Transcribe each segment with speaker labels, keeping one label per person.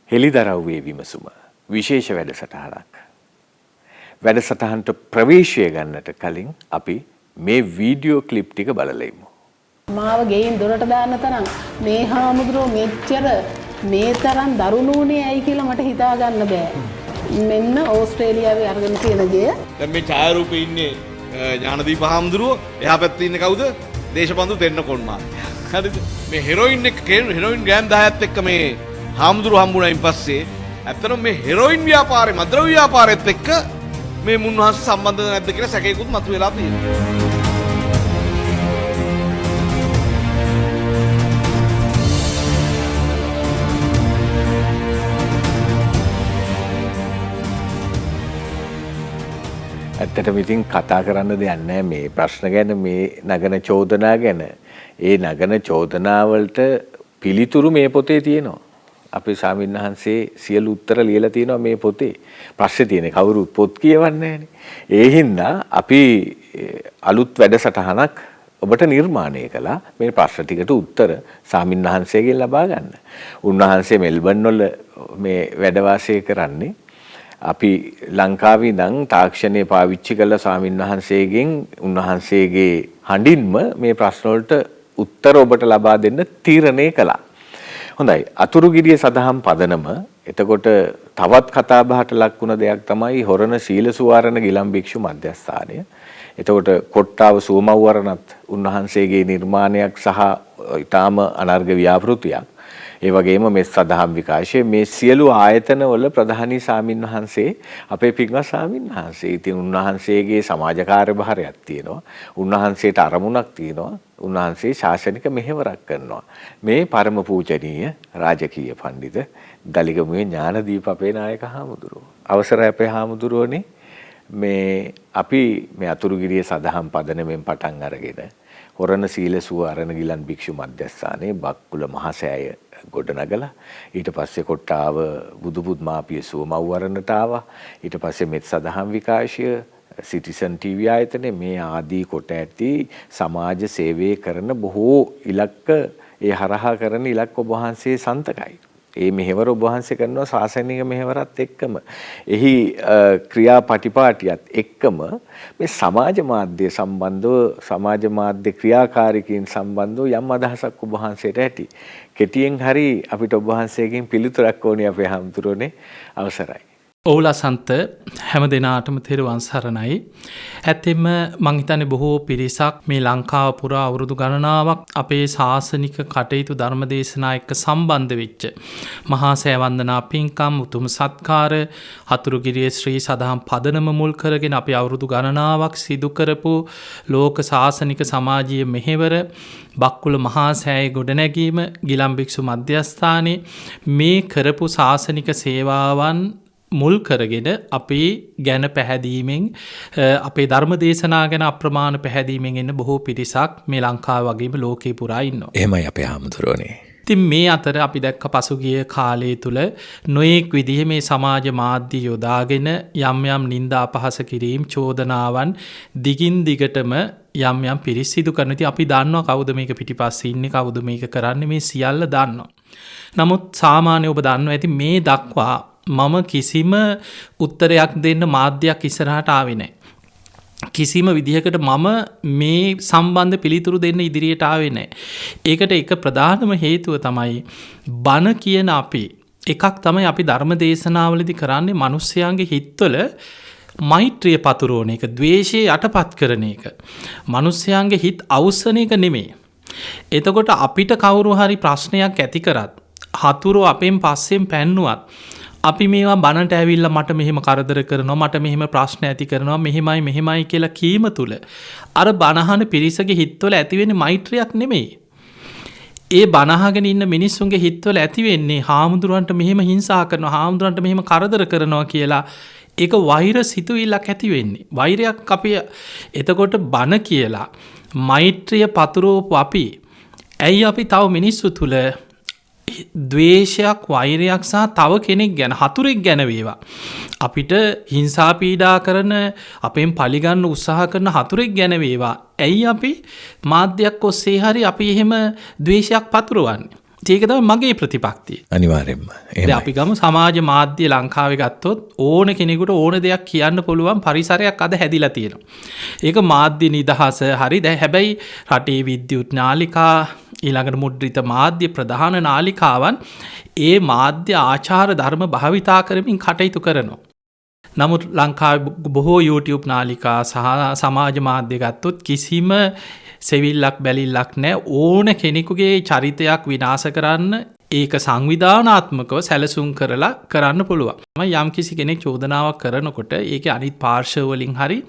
Speaker 1: හෙළිදරව්වේ විමසුම විශේෂ වැඩසටහනක්. වැඩසටහනට ප්‍රවේශය ගන්නට කලින් අපි මේ වීඩියෝ ක්ලිප් ටික බලලා ඉමු.
Speaker 2: මාව ගෙයින් දොරට දාන්න තරම් මේ හාමුදුරුවෝ මෙච්චර මේ තරම් දරුණුනේ ඇයි කියලා මට හිතා ගන්න බෑ. මෙන්න ඕස්ට්‍රේලියාවේ අරගෙන තියෙන ගේ.
Speaker 3: දැන් මේ ඡායාරූපේ ඉන්නේ ඥානදීප හාමුදුරුවෝ. එහා පැත්තේ ඉන්නේ කවුද? දේශබන්දු තෙන්නකෝන් මහත්තයා. හරිද? මේ හෙරොයින් එක හෙරොයින් ගෑම් 10ත් එක්ක මේ හාමුදුරුවෝ හම්බුනායින් පස්සේ ඇත්තටම මේ හෙරොයින් ව්‍යාපාරේ මද්ද්‍රව්‍ය ව්‍යාපාරෙත් එක්ක මේ මුන්වහන්සේ සම්බන්ධ නැද්ද කියලා සැකයකුත් මතුවලා තියෙනවා.
Speaker 1: ඇත්තටම ඉතින් කතා කරන්න දෙයක් නැහැ මේ ප්‍රශ්න ගැන මේ නගන චෝදනා ගැන. ඒ නගන චෝදනා වලට පිළිතුරු මේ පොතේ තියෙනවා. අපේ ස්වාමීන් වහන්සේ සියලු උත්තර ලියලා තියෙනවා මේ පොතේ. ප්‍රශ්නේ තියෙන්නේ කවුරුත් පොත් කියවන්නේ නැහනේ. ඒ හින්දා අපි අලුත් වැඩසටහනක් ඔබට නිර්මාණය කළා මේ ප්‍රශ්න ටිකට උත්තර ස්වාමීන් වහන්සේගෙන් ලබා ගන්න. උන්වහන්සේ මෙල්බන් වල මේ වැඩ වාසය කරන්නේ. අපි ලංකාවේ ඉඳන් තාක්ෂණය පාවිච්චි කළ ස්වාමීන් වහන්සේගෙන් උන්වහන්සේගේ හඬින්ම මේ ප්‍රශ්න වලට උත්තර ඔබට ලබා දෙන්න තීරණය කළා. හොඳයි අතුරුගිරිය සදහම් පදනම එතකොට තවත් කතා බහට ලක් වුණ දෙයක් තමයි හොරණ සීල සුවාරණ ගිලන් භික්ෂු මධ්‍යස්ථානය. එතකොට කොට්ටාව සුවමව්වරණත් උන්වහන්සේගේ නිර්මාණයක් සහ ඊටාම අනර්ග ව්‍යාපෘතියක්. ඒ වගේම මේ සදහම් විකාශයේ මේ සියලු ආයතන වල ප්‍රධානී ස්වාමින් වහන්සේ අපේ පින්වත් ස්වාමින් වහන්සේ. ඉතින් උන්වහන්සේගේ සමාජ කාර්යභාරයක් තියෙනවා. උන්වහන්සේට අරමුණක් තියෙනවා. උන්වහන්සේ ශාසනික මෙහෙවරක් කරනවා. මේ පරම පූජනීය රාජකීය පඬිත දලිගමුවේ ඥානදීප අපේ නායක හාමුදුරුවෝ. අවසරයි අපේ හාමුදුරුවනේ මේ අපි මේ අතුරුගිරිය සදහම් පදනමෙන් පටන් අරගෙන හොරණ සීල සුවාරණ ගිලන් භික්ෂු මධ්‍යස්ථානයේ බක්කුල මහසෑය ගොඩනගලා ඊට පස්සේ කොට්ටාව බුදුපුත් මාපිය සුවමව්වරණට ආවා. ඊට පස්සේ මෙත් සදහම් විකාශය සිටිසන් ටීවී ආයතනයේ මේ ආදී කොට ඇති සමාජ සේවය කරන බොහෝ ඉලක්ක ඒ හරහා කරන ඉලක්ක ඔබ වහන්සේ සන්තකයි. ඒ මෙහෙවර ඔබ වහන්සේ කරනවා ශාසනික මෙහෙවරත් එක්කම එහි ක්‍රියාපටිපාටියත් එක්කම මේ සමාජ මාධ්‍ය සම්බන්ධව සමාජ මාධ්‍ය ක්‍රියාකාරිකයින් සම්බන්ධව යම් අදහසක් ඔබ වහන්සේට ඇති. කෙටියෙන් හරි අපිට ඔබ වහන්සේගෙන් පිළිතුරක් ඕනේ අපේ හාමුදුරනේ. අවසරයි.
Speaker 4: ඔවුලසන්ත හැම දෙනාටම තෙරුවන් සරණයි. ඇත්තෙම මං හිතන්නේ බොහෝ පිරිසක් මේ ලංකාව පුරා අවුරුදු ගණනාවක් අපේ ශාසනික කටයුතු ධර්මදේශනා එක්ක සම්බන්ධ වෙච්ච මහා සෑවන්දනා පින්කම් උතුම් සත්කාර හතුරුගිරිය ශ්‍රී සදහම් පදනම මුල් කරගෙන අපි අවුරුදු ගණනාවක් සිදු කරපු ලෝක ශාසනික සමාජීය මෙහෙවර බක්කුල මහා සෑය ගොඩනැගීම ගිලන් භික්ෂු මධ්‍යස්ථානයේ මේ කරපු ශාසනික සේවාවන් මුල් කරගෙන අපේ ගැන පැහැදීමෙන් අපේ ධර්ම දේශනා ගැන අප්‍රමාණ පැහැදීමෙන් එන්න බොහෝ පිරිසක් මේ ලංකාව වගේම ලෝකේ පුරා ඉන්නවා.
Speaker 1: එහෙමයි අපේ හාමුදුරනේ.
Speaker 4: ඉතින් මේ අතර අපි දැක්ක පසුගිය කාලය තුල නොයෙක් විදිහේ මේ සමාජ මාධ්‍ය යොදාගෙන යම් යම් නිନ୍ଦා අපහාස කිරීම චෝදනාවන් දිගින් දිගටම යම් යම් පිරිස් සිදු කරන ඉතින් අපි දන්නවා කවුද මේක පිටිපස්සේ ඉන්නේ කවුද මේක කරන්නේ මේ සියල්ල දන්නවා. නමුත් සාමාන්‍ය ඔබ දන්නවා ඇති මේ දක්වා මම කිසිම උත්තරයක් දෙන්න මාධ්‍යයක් ඉස්සරහට ආවේ නැහැ. කිසිම විදිහකට මම මේ සම්බන්ධ පිළිතුරු දෙන්න ඉදිරියට ආවේ නැහැ. ඒකට එක ප්‍රධානම හේතුව තමයි බණ කියන අපි එකක් තමයි අපි ධර්ම දේශනාවලදී කරන්නේ මිනිස්යාගේ හිත්වල මෛත්‍රිය පතුරවන එක, ද්වේෂය යටපත් කරන එක. මිනිස්යාගේ හිත් අවසන එක නෙමෙයි. එතකොට අපිට කවුරු හරි ප්‍රශ්නයක් ඇති කරත් හතුරු අපෙන් පස්සෙන් පැන්නුවත් අපි මේවා බනට ඇවිල්ලා මට මෙහෙම කරදර කරනවා මට මෙහෙම ප්‍රශ්න ඇති කරනවා මෙහෙමයි කියලා කීම තුල අර බනහන පිරිසගේ හිතවල ඇති වෙන්නේ මෛත්‍රියක් නෙමෙයි. ඒ බනහගෙන ඉන්න මිනිස්සුන්ගේ හිතවල ඇති වෙන්නේ හාමුදුරන්ට මෙහෙම හිංසා කරනවා හාමුදුරන්ට මෙහෙම කරදර කරනවා කියලා ඒක වෛර සිතුවිල්ලක් ඇති වෙන්නේ. වෛරයක් අපි එතකොට බන කියලා මෛත්‍රිය පතුරවපු අපි ඇයි අපි තව මිනිස්සු තුල ද්වේෂයක් වෛරයක් සහ තව කෙනෙක් ගැන හතුරෙක් ගැන වේවා අපිට හිංසා පීඩා කරන අපෙන් පලිගන්න උත්සාහ කරන හතුරෙක් ගැන වේවා ඇයි අපි මාධ්‍යයක් ඔස්සේ හරි අපි එහෙම ද්වේෂයක් පතුරවන්නේ. ඒක තමයි මගේ ප්‍රතිපක්තිය.
Speaker 1: අනිවාර්යෙන්ම
Speaker 4: දැන් අපි ගමු සමාජ මාධ්‍ය ලංකාවේ ගත්තොත් ඕන කෙනෙකුට ඕන දෙයක් කියන්න පුළුවන් පරිසරයක් අද හැදිලා තියෙනවා. ඒක මාධ්‍ය නිදහස හරි. දැන් හැබැයි රටේ විද්‍යුත් නාලිකා ඊළඟට මුද්‍රිත මාධ්‍ය ප්‍රධාන නාලිකාවන් ඒ මාධ්‍ය ආචාර ධර්ම භාවිතා කරමින් කටයුතු කරනවා. නමුත් ලංකාවේ බොහෝ YouTube නාලිකා සහ සමාජ මාධ්‍ය ගත්තොත් කිසිම සෙවිල්ලක් බැලිල්ලක් නැහැ. ඕන කෙනෙකුගේ චරිතයක් විනාශ කරන්න ඒක සංවිධානාත්මකව සැලසුම් කරලා කරන්න පුළුවන්. යම් කිසි කෙනෙක් චෝදනාවක් කරනකොට ඒකේ අනිත් පාර්ශ්ව වලින් හරි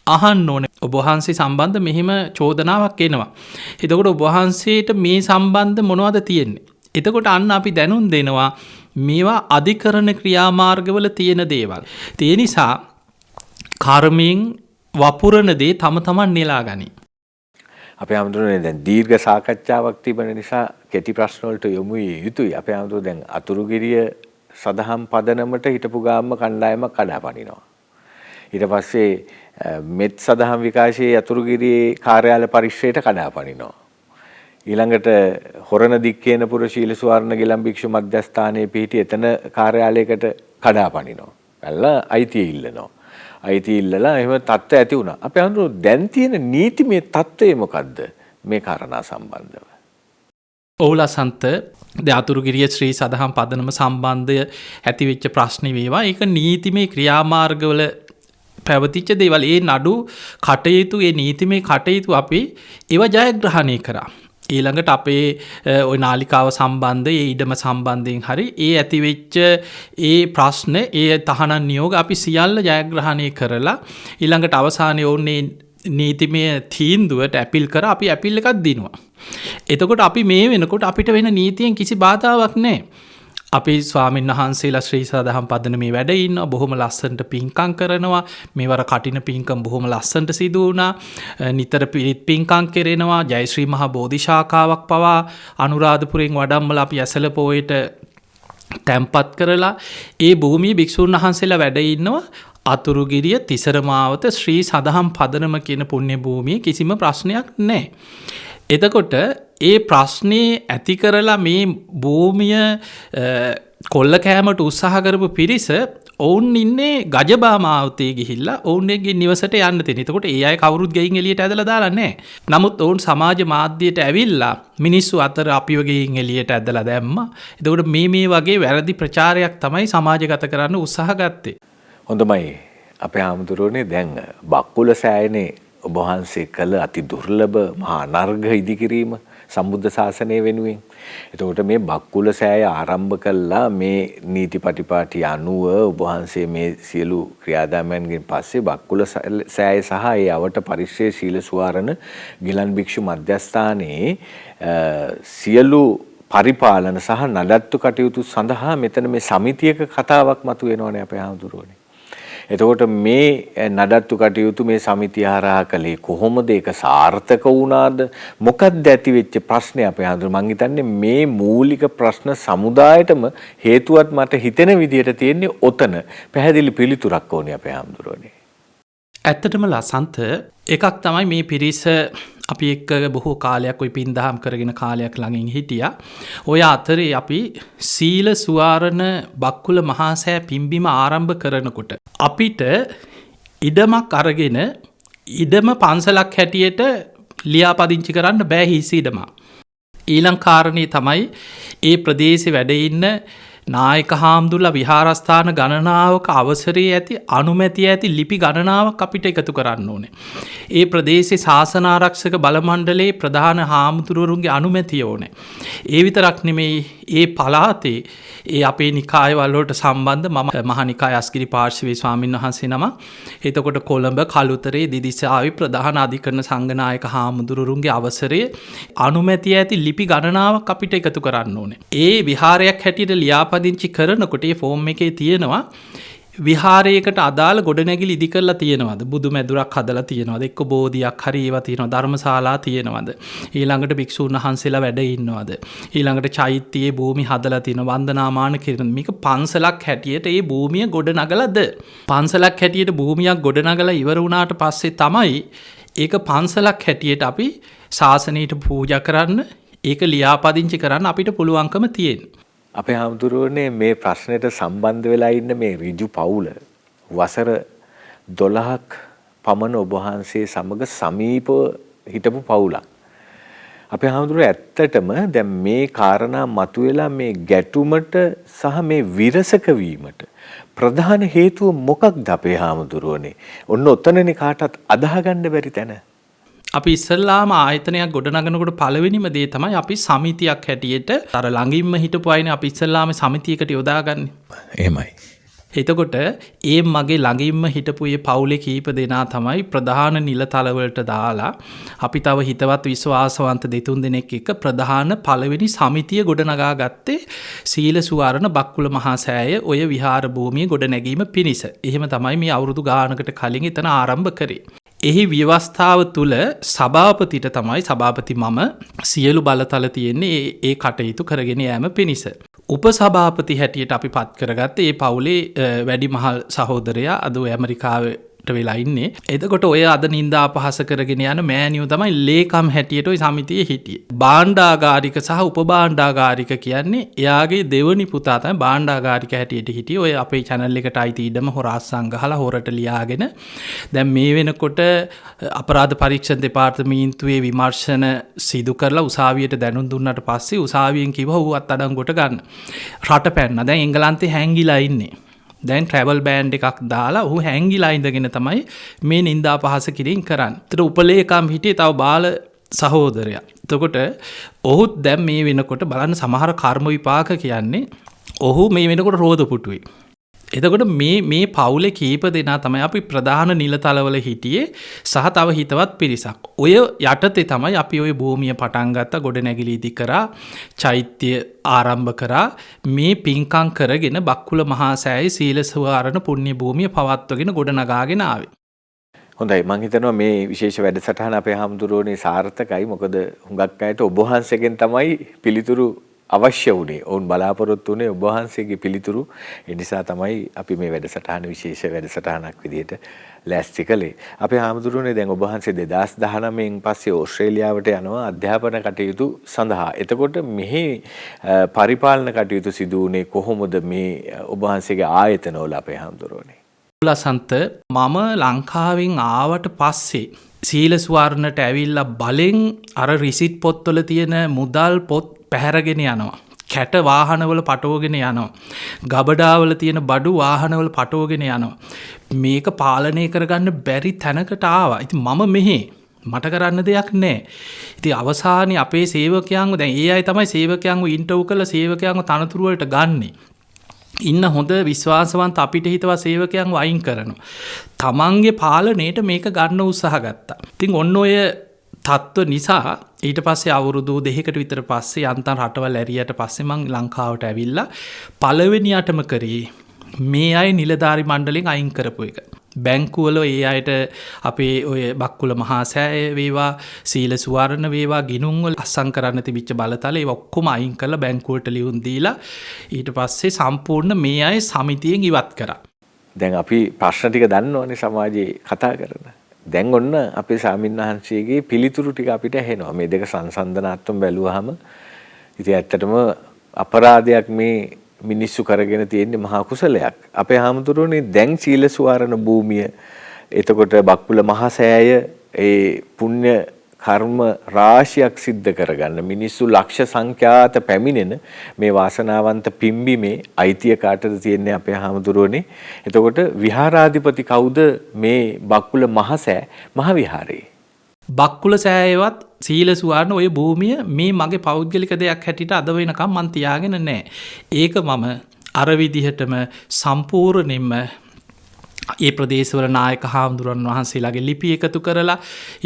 Speaker 4: අහන්න ඕනේ. ඔබ වහන්සේ සම්බන්ධ මෙහෙම චෝදනාවක් එනවා. එතකොට ඔබ වහන්සේට මේ සම්බන්ධ මොනවද තියෙන්නේ? එතකොට අන්න අපි දැනුම් දෙනවා මේවා අධිකරණ ක්‍රියාමාර්ගවල තියෙන දේවල්. ඒ නිසා කර්මයෙන් වපුරන දේ තම තමන් නෙලා ගනි.
Speaker 1: අපේ හැමදෙරෝනේ දැන් දීර්ඝ සාකච්ඡාවක් තිබෙන නිසා කෙටි ප්‍රශ්න වලට යොමු විය යුතුයි. අපේ හැමදෙරෝ දැන් අතුරුගිරිය සදහම් පදනමට හිටපු ගාම්ම කණ්ඩායමක් කඩාපනිනවා. ඊට පස්සේ මෙත් සදහම් විකාශයේ අතුරුගිරියේ කාර්යාල පරිශ්‍රයට කඩාපනිනවා. ඊළඟට හොරණ දික්කේනපුර ශීල සුවර්ණ ගිලන් භික්ෂු මධ්‍යස්ථානයේ පිහිටි එතන කාර්යාලයකට කඩාපනිනවා. පැල්ලා අයිතිය ඉල්ලනවා. අයිතිය ඉල්ලලා එහෙම තත්ත්ව ඇති වුණා. අපේ අඳුර දැන් තියෙන නීතිමය තත්ත්වය මොකද්ද මේ කාරණා සම්බන්ධව?
Speaker 4: ඕලසන්ත අතුරුගිරිය ශ්‍රී සදහම් පදනම සම්බන්ධය ඇතිවෙච්ච ප්‍රශ්න වේවා. ඒක නීතිමය ක්‍රියාමාර්ගවල පැවතිච්ච දේවල්. ඒ නඩු කටයුතු ඒ නීතිමය කටයුතු අපි ඒව ජයග්‍රහණය කරා. ඊළඟට අපේ ඔය නාලිකාව සම්බන්ධ ඒ ඉඩම සම්බන්ධයෙන් හරි ඒ ඇතිවෙච්ච ඒ ප්‍රශ්න ඒ තහනම් නියෝග අපි සියල්ල ජයග්‍රහණය කරලා ඊළඟට අවසානයේ ඕනේ නීතිමය තීන්දුවට ඇපිල් කර අපි ඇපිල් එකක් දිනවා. එතකොට අපි මේ වෙනකොට අපිට වෙන නීතියෙන් කිසි බාධාවක් නැහැ. අපි ස්වාමීන් වහන්සේලා ශ්‍රී සදහම් පදනමේ වැඩ ඉන්නවා. බොහොම ලස්සනට පින්කම් කරනවා. මේවර කටින පින්කම් බොහොම ලස්සනට සිදු වුණා. නිතර පිරිත් පින්කම් කෙරෙනවා. ජයශ්‍රී මහා බෝධිශාඛාවක් පවා අනුරාධපුරයෙන් වඩම්මලා අපි ඇසල පොයට තැන්පත් කරලා ඒ භූමියේ භික්ෂුන් වහන්සේලා වැඩ ඉන්නවා. අතුරුගිරිය තිසරමාවත ශ්‍රී සදහම් පදනම කියන පුණ්‍ය භූමියේ කිසිම ප්‍රශ්නයක් නැහැ. එතකොට ඒ ප්‍රශ්නේ ඇති කරලා මේ භූමිය කොල්ල කෑමට උත්සාහ කරපු පිරිස ඔවුන් ඉන්නේ ගජබාමාවතේ ගිහිල්ලා ඔවුන්ගේ නිවසට යන්න තියෙන. එතකොට ඒ අය කවුරුත් ගෙයින් එළියට ඇදලා දාලා නැහැ. නමුත් ඔවුන් සමාජ මාධ්‍යයට ඇවිල්ලා මිනිස්සු අතර අපිව ගෙයින් එළියට ඇදලා දැම්මා. එතකොට මේ වගේ වැරදි ප්‍රචාරයක් තමයි සමාජගත කරන්න උත්සාහ ගත්තේ.
Speaker 1: හොඳමයි අපේ ආමතුරුනේ දැන් බක්කුල සෑයනේ ඔබ වහන්සේ කළ අති දුර්ලභ මහා අනර්ඝ ඉදිකිරීම සම්බුද්ධ ශාසනය වෙනුවෙන්. එතකොට මේ බක්කුල සෑය ආරම්භ කළා මේ නීති පටිපාටි අනුව ඔබ වහන්සේ මේ සියලු ක්‍රියාදාමයන්ගෙන් පස්සේ බක්කුල සෑය සහ ඒ අවට පරිශ්‍රයේ සීල සුවාරණ ගිලන් භික්ෂු මධ්‍යස්ථානයේ සියලු පරිපාලන සහ නඩත්තු කටයුතු සඳහා මෙතන මේ සමිතියක කතාවක් මතුවෙනවනේ අපේ ආමතුරුනේ. එතකොට මේ නඩත්තු කටයුතු මේ සමිතිය හරහා කළේ කොහොමද? ඒක සාර්ථක වුණාද? මොකක්ද ඇති වෙච්ච ප්‍රශ්නේ අපේ හඳුර? මං හිතන්නේ මේ මූලික ප්‍රශ්න සමුදායටම හේතුවත් මට හිතෙන විදිහට තියෙන්නේ ඔතන. පැහැදිලි පිළිතුරක් ඕනේ අපේ හඳුරෝනේ.
Speaker 4: ඇත්තටම ලසන්ත එකක් තමයි මේ පිරිස අපි එක්ක බොහෝ කාලයක් ඔය පින්දහම් කරගෙන කාලයක් ළඟින් හිටියා. ඔය අතරේ අපි සීල සුවාරණ බක්කුල මහා සෑ පිම්බීම ආරම්භ කරනකොට අපිට ඉඩමක් අරගෙන ඉඩම පන්සලක් හැටියට ලියාපදිංචි කරන්න බෑ හිස් ඉඩමක්. ඊළඟ කාරණේ තමයි ඒ ප්‍රදේශේ වැඩ ඉන්න නායක හාමුදුරුවෝ විහාරස්ථාන ගණනාවක අවසරයේ ඇති අනුමැතිය ඇති ලිපි ගණනාවක් අපිට එකතු කරන්න ඕනේ. ඒ ප්‍රදේශයේ ශාසන ආරක්ෂක බල මණ්ඩලයේ ප්‍රධාන හාමුදුරුවරුන්ගේ අනුමැතිය ඕනේ. ඒ විතරක් නෙමෙයි ඒ පළාතේ ඒ අපේ නිකායවල වලට සම්බන්ධ මම මහා නිකාය අස්ගිරි පාර්ශවයේ ස්වාමීන් වහන්සේ නම. එතකොට කොළඹ කළුතරේ දිදිසාවේ ප්‍රධාන අධිකරණ සංඝනායක හාමුදුරුවරුන්ගේ අවසරයේ අනුමැතිය ඇති ලිපි ගණනාවක් අපිට එකතු කරන්න ඕනේ. ඒ විහාරයක් හැටියට ලියාපදිංචි කරනකොට ඒ ෆෝම් එකේ තියෙනවා විහාරයකට අදාළ ගොඩනැගිලි ඉදි කරලා තියෙනවද? බුදු මැදුරක් හදලා තියෙනවද? එක්ක බෝධියක් හරි ඒවා තියෙනවද? ධර්මශාලා තියෙනවද? ඊළඟට භික්ෂුන් වහන්සේලා වැඩ ඉන්නවද? ඊළඟට චෛත්‍යයේ භූමි හදලා තියෙනවද? වන්දනාමාන කරන මේක පන්සලක් හැටියට ඒ භූමිය ගොඩනගලාද? පන්සලක් හැටියට භූමියක් ගොඩනගලා ඉවර වුණාට පස්සේ තමයි ඒක පන්සලක් හැටියට අපි ශාසනයට පූජා කරන්න ඒක ලියාපදිංචි කරන්න අපිට පුළුවන්කම තියෙන.
Speaker 1: අපේ හාමුදුරුවනේ මේ ප්‍රශ්නයට සම්බන්ධ වෙලා ඉන්න මේ ඍජු පවුල වසර 12ක් පමණ ඔබ වහන්සේ සමග සමීපව හිටපු පවුලක්. අපේ හාමුදුරුවෝ ඇත්තටම දැන් මේ කාරණා මතුවෙලා මේ ගැටුමට සහ මේ විරසක වීමට ප්‍රධාන හේතුව මොකක්ද අපේ හාමුදුරුවනේ? ඔන්න ඔතනනේ කාටත් අදාහ ගන්න බැරි තැන.
Speaker 4: අපි ඉස්සල්ලාම ආයතනයක් ගොඩනගනකොට පළවෙනිම දේ තමයි අපි සමිතියක් හැටියට අර ළඟින්ම හිටපු අයනේ අපි ඉස්සල්ලාම සමිතියකට යොදාගන්නේ.
Speaker 1: එහෙමයි.
Speaker 4: එතකොට ඒ මගේ ළඟින්ම හිටපු ඒ පවුලේ කීප දෙනා තමයි ප්‍රධාන නිලතලවලට දාලා අපි තව හිතවත් විශ්වාසවන්ත දෙතුන් දෙනෙක් එක්ක ප්‍රධාන පළවෙනි සමිතිය ගොඩනගා ගත්තේ සීල සුවර්ණ බක්කුල මහා සෑය ඔය විහාර භූමිය ගොඩනැගීම පිණිස. එහෙම තමයි මේ අවුරුදු ගානකට කලින් එතන ආරම්භ කරේ. එහි ව්‍යවස්ථාව තුළ සභාපතිට තමයි සභාපති මම සියලු බලතල තියෙන්නේ ඒ කටයුතු කරගෙන යෑම පිණිස. උපසභාපති හැටියට අපි පත් කරගත්ත ඒ පවුලේ වැඩිමහල් සහෝදරයා අද ඇමරිකාවට වෙලා ඉන්නේ. එතකොට ඔය අද නින්දා අපහාස කරගෙන යන මෑණියෝ තමයි ලේකම් හැටියට ওই සමිතියේ හිටියේ. භාණ්ඩාගාරික සහ උපභාණ්ඩාගාරික කියන්නේ එයාගේ දෙවනි පුතා තමයි භාණ්ඩාගාරික හැටියට හිටියේ. ඔය අපේ channel එකට අයිති ඉඩම හොරාස්සන් ගහලා හොරට ලියාගෙන දැන් මේ වෙනකොට අපරාධ පරීක්ෂණ දෙපාර්තමේන්තුවේ විමර්ශන සිදු කරලා උසාවියට දැනුම් දුන්නාට පස්සේ උසාවියෙන් කිව්වා ඌ අත්අඩංගුවට ගන්න. රට පැන්නා. දැන් එංගලන්තේ හැංගිලා ඉන්නේ. දැන් ට්‍රැවල් බෑන්ඩ් එකක් දාලා ඔහු හැංගිලා ඉඳගෙන තමයි මේ නින්දා පහස කිරීම කරන්නේ. ඒතර උපලේකම් හිටියේ තව බාල සහෝදරයා. එතකොට ඔහුත් දැන් මේ වෙනකොට බලන්න සමහර කර්ම විපාක කියන්නේ ඔහු මේ වෙනකොට රෝද පුටුවේ. එතකොට මේ පවුලේ කීප දෙනා තමයි අපි ප්‍රධාන නිලතලවල හිටියේ සහ තව හිතවත් පිරිසක්. ඔය යටතේ තමයි අපි ওই භූමිය පටන් ගත්ත ගොඩනැගිලි ඉදි කරා චෛත්‍ය ආරම්භ කරා මේ පින්කම් කරගෙන බක්කුල මහා සෑයේ සීල සුවර්ණ පුණ්‍ය භූමිය පවත්වගෙන ගොඩනගාගෙන ආවේ.
Speaker 1: හොඳයි මම හිතනවා මේ විශේෂ වැඩසටහන අපේ හාමුදුරුවනේ සාර්ථකයි. මොකද හුඟක් අයට ඔබ වහන්සේගෙන් තමයි පිළිතුරු අවශ්‍ය වුණේ. ඔවුන් බලාපොරොත්තු වුණේ ඔබ වහන්සේගේ පිළිතුරු. ඒ නිසා තමයි අපි මේ වැඩසටහන විශේෂ වැඩසටහනක් විදිහට ලෑස්ති කළේ. අපේ හාමුදුරුවනේ දැන් ඔබ වහන්සේ 2019න් පස්සේ ඕස්ට්‍රේලියාවට යනවා අධ්‍යාපන කටයුතු සඳහා. එතකොට මෙහි පරිපාලන කටයුතු සිදු වුණේ කොහොමද මේ ඔබ වහන්සේගේ ආයතනවල අපේ හාමුදුරුවනේ?
Speaker 4: ලසන්ත මම ලංකාවෙන් ආවට පස්සේ සීල සුවර්ණට ඇවිල්ලා බලෙන් අර රිසිට් පොත්වල තියෙන මුදල් පොත් පැහැරගෙන යනවා. කැට වාහනවල පටවගෙන යනවා. ගබඩාවල තියෙන බඩු වාහනවල පටවගෙන යනවා. මේක පාලනය කරගන්න බැරි තැනකට ආවා. ඉතින් මම මෙහි මට කරන්න දෙයක් නැහැ. ඉතින් අවසානයේ අපේ සේවකයන්ව දැන් ඒ අය තමයි සේවකයන්ව ඉන්ටර්වයුව කරලා සේවකයන්ව තනතුරු වලට ගන්නේ. ඉන්න හොඳ විශ්වාසවන්ත අපිට හිතවා සේවකයන්ව අයින් කරනවා. තමන්ගේ පාලනයට මේක ගන්න උත්සාහ ගත්තා. ඉතින් ඔන්න ඔය තත්ත්ව නිසා ඊට පස්සේ අවුරුදු 2කට විතර පස්සේ යන්තම් රටවල් ඇරියට පස්සේ මං ලංකාවට ඇවිල්ලා පළවෙනියටම කරේ මේ අය නිලධාරි මණ්ඩලෙන් අයින් කරපු එක. බැංකුවල ඒ අයට අපේ ඔය බක්කුල මහා සෑය වේවා සීල සුවර්ණ වේවා ගිණුම් වල අස්සම් කරන්න තිබිච්ච බලතල ඒ ඔක්කොම අයින් කරලා බැංකුවට ලියුම් දීලා ඊට පස්සේ සම්පූර්ණ මේ අය සමිතියෙන් ඉවත් කරා.
Speaker 1: දැන් අපි ප්‍රශ්න ටික දන්නවනේ සමාජයේ කතා කරන. දැන් ඔන්න අපේ ස්වාමින්වහන්සේගේ පිළිතුරු ටික අපිට ඇහෙනවා. මේ දෙක සංසන්දනාත්මක බැලුවාම ඉතින් ඇත්තටම අපරාධයක් මේ මිනිස්සු කරගෙන තියෙන්නේ මහා කුසලයක්. අපේ හාමුදුරුවනේ දැන් සීල සුවර්ණ භූමිය එතකොට බක්කුල මහා සෑය ඒ පුණ්‍ය කර්ම රාශියක් සිද්ධ කරගන්න මිනිස්සු ලක්ෂ සංඛ්‍යාත පැමිණෙන මේ වාසනාවන්ත පිම්බීමේ අයිතිය කාටද තියෙන්නේ අපේ හාමුදුරුවනේ? එතකොට විහාරාධිපති කවුද මේ බක්කුල මහා සෑ මහ විහාරයේ?
Speaker 4: බක්කුල සෑයවත් සීල සුවර්ණ ඔය භූමිය මේ මගේ පෞද්ගලික දෙයක් හැටියට අද වෙනකම් මන් තියාගෙන නැහැ. ඒක මම අර විදිහටම සම්පූර්ණයෙන්ම ඒ ප්‍රදේශවල නායක හාමුදුරන් වහන්සේලාගේ ලිපි එකතු කරලා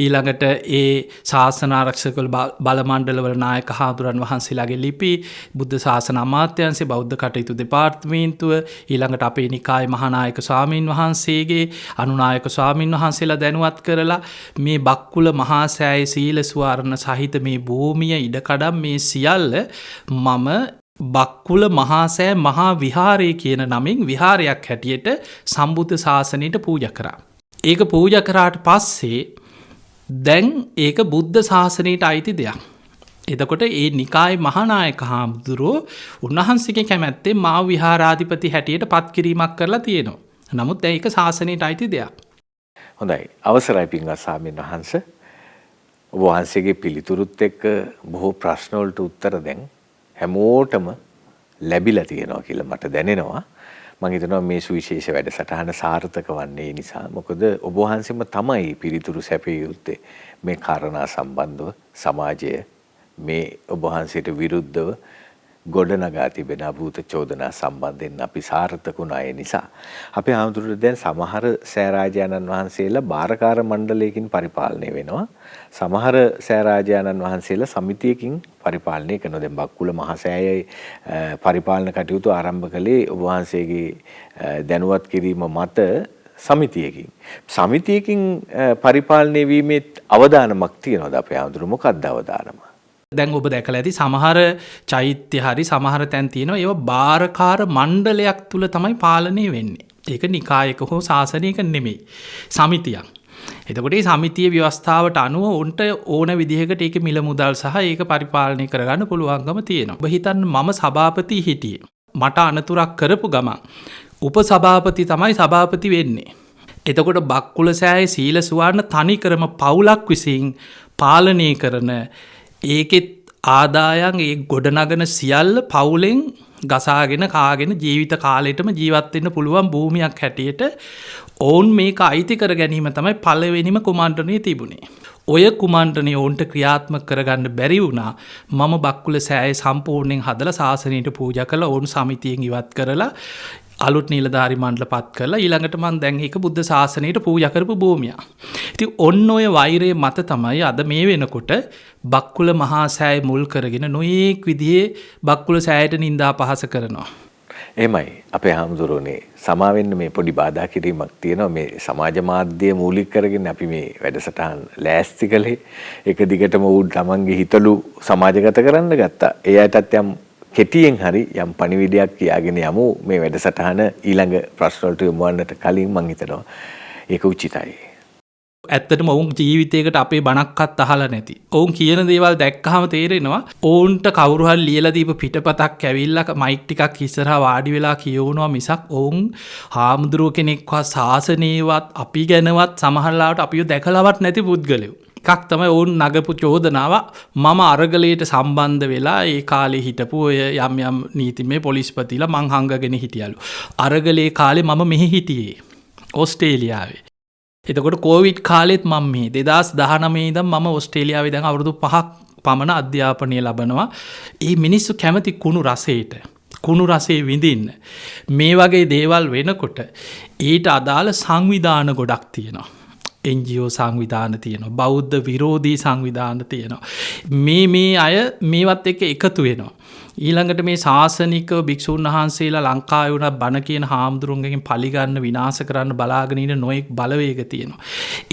Speaker 4: ඊළඟට ඒ ශාසන ආරක්ෂක බල මණ්ඩලවල නායක හාමුදුරන් වහන්සේලාගේ ලිපි බුද්ධ ශාසන අමාත්‍යාංශය බෞද්ධ කටයුතු දෙපාර්තමේන්තුව ඊළඟට අපේ නිකායේ මහානායක ස්වාමීන් වහන්සේගේ අනුනායක ස්වාමීන් වහන්සේලා දැනුවත් කරලා මේ බක්කුල මහා සෑයේ සීල සුවර්ණ සහිත මේ භූමිය ඉඩකඩම් මේ සියල්ල මම බක්කුල මහා සෑ මහා විහාරය කියන නමින් විහාරයක් හැටියට සම්බුද්ධ ශාසනයට පූජා කරා. ඒක පූජා කරාට පස්සේ දැන් ඒක බුද්ධ ශාසනයට අයිති දෙයක්. එතකොට ඒ නිකාය මහානායක හාමුදුරුවෝ උන්වහන්සේගේ කැමැත්තේ මාව විහාරාධිපති හැටියට පත් කිරීමක් කරලා තියෙනවා. නමුත් ඒක ශාසනයට අයිති දෙයක්.
Speaker 1: හොඳයි. අවසරයි පින්වත් ස්වාමීන් වහන්සේ. ඔබ වහන්සේගේ පිළිතුරුත් එක්ක බොහෝ ප්‍රශ්න වලට උත්තර දැන් හැමෝටම ලැබිලා තියෙනවා කියලා මට දැනෙනවා. මම හිතනවා මේ සුවිශේෂ වැඩසටහන සාර්ථක වන්නේ නිසා. මොකද ඔබ වහන්සේම තමයි පිළිතුරු සැපිය යුත්තේ මේ කාරණා සම්බන්ධව සමාජය මේ ඔබ වහන්සේට විරුද්ධව ගොඩනගා තිබෙන අභූත චෝදනා සම්බන්ධයෙන් අපි සාර්ථක වුණා. ඒ නිසා අපේ ආමතුරුට දැන් සමහර සෑරාජානන් වහන්සේලා බාරකාර මණ්ඩලයකින් පරිපාලනය වෙනවා. සමහර සෑරාජානන් වහන්සේලා සමිතියකින් පරිපාලනය කරනවා. දැන් බක්කුල මහසෑයේ පරිපාලන කටයුතු ආරම්භ කළේ ඔබ වහන්සේගේ දැනුවත් කිරීම මත සමිතියකින්. සමිතියකින් පරිපාලනය වීමේ අවදානමක් තියෙනවද අපේ ආමතුරු? මොකක්ද අවදානම?
Speaker 4: දැන් ඔබ දැකලා ඇති සමහර චෛත්‍ය හරි සමහර තැන් තියෙනවා ඒවා බාරකාර මණ්ඩලයක් තුල තමයි පාලනය වෙන්නේ. ඒක නිකායක හෝ ශාසනයක නෙමෙයි. සමිතියක්. එතකොට මේ සමිතියේ ව්‍යවස්ථාවට අනුව උන්ට ඕන විදිහකට ඒක මිල මුදල් සහ ඒක පරිපාලනය කරගන්න පුළුවන්කම තියෙනවා. ඔබ හිතන්න මම සභාපති හිටියේ. මට අනතුරක් කරපු ගමන් උපසභාපති තමයි සභාපති වෙන්නේ. එතකොට බක්කුල සෑයේ සීල සුවර්ණ තනිකරම පවුලක් විසින් පාලනය කරන ඒකෙත් ආදායන් ඒ ගොඩනගන සියල්ල පවුලෙන් ගසාගෙන කාගෙන ජීවිත කාලෙටම ජීවත් වෙන්න පුළුවන් භූමියක් හැටියට ඔවුන් මේක අයිති කර ගැනීම තමයි පළවෙනිම කුමන්ත්‍රණය තිබුණේ. ඔය කුමන්ත්‍රණය ඔවුන්ට ක්‍රියාත්මක කරගන්න බැරි වුණා. මම බක්කුල සෑය සම්පූර්ණයෙන් හදලා ශාසනයට පූජා කළා. ඔවුන් සමිතියෙන් ඉවත් කරලා අලුත් නිලධාරි මණ්ඩල පත් කරලා ඊළඟට මම දැන් ඒක බුද්ධ ශාසනයට පූජා කරපු භූමියක්. ඉතින් ඔන්න ඔය වෛරය මත තමයි අද මේ වෙනකොට බක්කුල මහා සෑය මුල් කරගෙන නොයේක් විදිහේ බක්කුල සෑයට නිඳා පහස කරනවා.
Speaker 1: එහෙමයි අපේ හාමුදුරුවනේ සමාවෙන්න මේ පොඩි බාධා කිරීමක් තියෙනවා. මේ සමාජ මාධ්‍ය මූලික කරගෙන අපි මේ වැඩසටහන් ලෑස්ති කළේ. එක දිගටම උන් තමන්ගේ හිතලු සමාජගත කරන්න ගත්තා. ඒ අයටත් යම් කෙටියෙන් හරි යම් පණිවිඩයක් කියාගෙන යමු මේ වැඩසටහන ඊළඟ ප්‍රශ්න වලට යොමුවන්නට කලින් මම හිතනවා ඒක උචිතයි.
Speaker 4: ඇත්තටම ඔවුන් ජීවිතයකට අපේ බණක්වත් අහලා නැති. ඔවුන් කියන දේවල් දැක්කහම තේරෙනවා ඔවුන්ට කවුරු හරි ලියලා දීපු පිටපතක් ඇවිල්ලා මයික් ටිකක් ඉස්සරහා වාඩි වෙලා කියවනවා මිසක් ඔවුන් හාමුදුරුව කෙනෙක්වත් ශාසනයවත් අපි ගැනවත් සමහරලාවට අපිව දැකලවත් නැති පුද්ගලයෝ. එකක් තමයි ඔවුන් නගපු චෝදනාව මම අරගලයට සම්බන්ධ වෙලා ඒ කාලේ හිටපු ඔය යම් යම් නීතිමය පොලිස්පතිලා මං හංගගෙන හිටියලු. අරගලේ කාලේ මම මෙහි හිටියේ ඕස්ට්‍රේලියාවේ. එතකොට කෝවිඩ් කාලෙත් මම මේ 2019 ඉඳන් මම ඕස්ට්‍රේලියාවේ දැන් අවුරුදු 5ක් පමණ අධ්‍යාපනය ලබනවා. මේ මිනිස්සු කැමති කුණු රසයට. කුණු රසයේ විඳින්න. මේ වගේ දේවල් වෙනකොට ඊට අදාළ සංවිධාන ගොඩක් තියෙනවා. NGO සංවිධාන තියෙනවා. බෞද්ධ විරෝධී සංවිධාන තියෙනවා. මේ අය මේවත් එක්ක එකතු වෙනවා. ඊළඟට මේ ශාසනික භික්ෂුන් වහන්සේලා ලංකාවේ වුණා බණ කියන හාමුදුරුවන්ගෙන් පලිගන්න විනාශ කරන්න බලාගෙන ඉන්න නොයෙක් බලවේග තියෙනවා.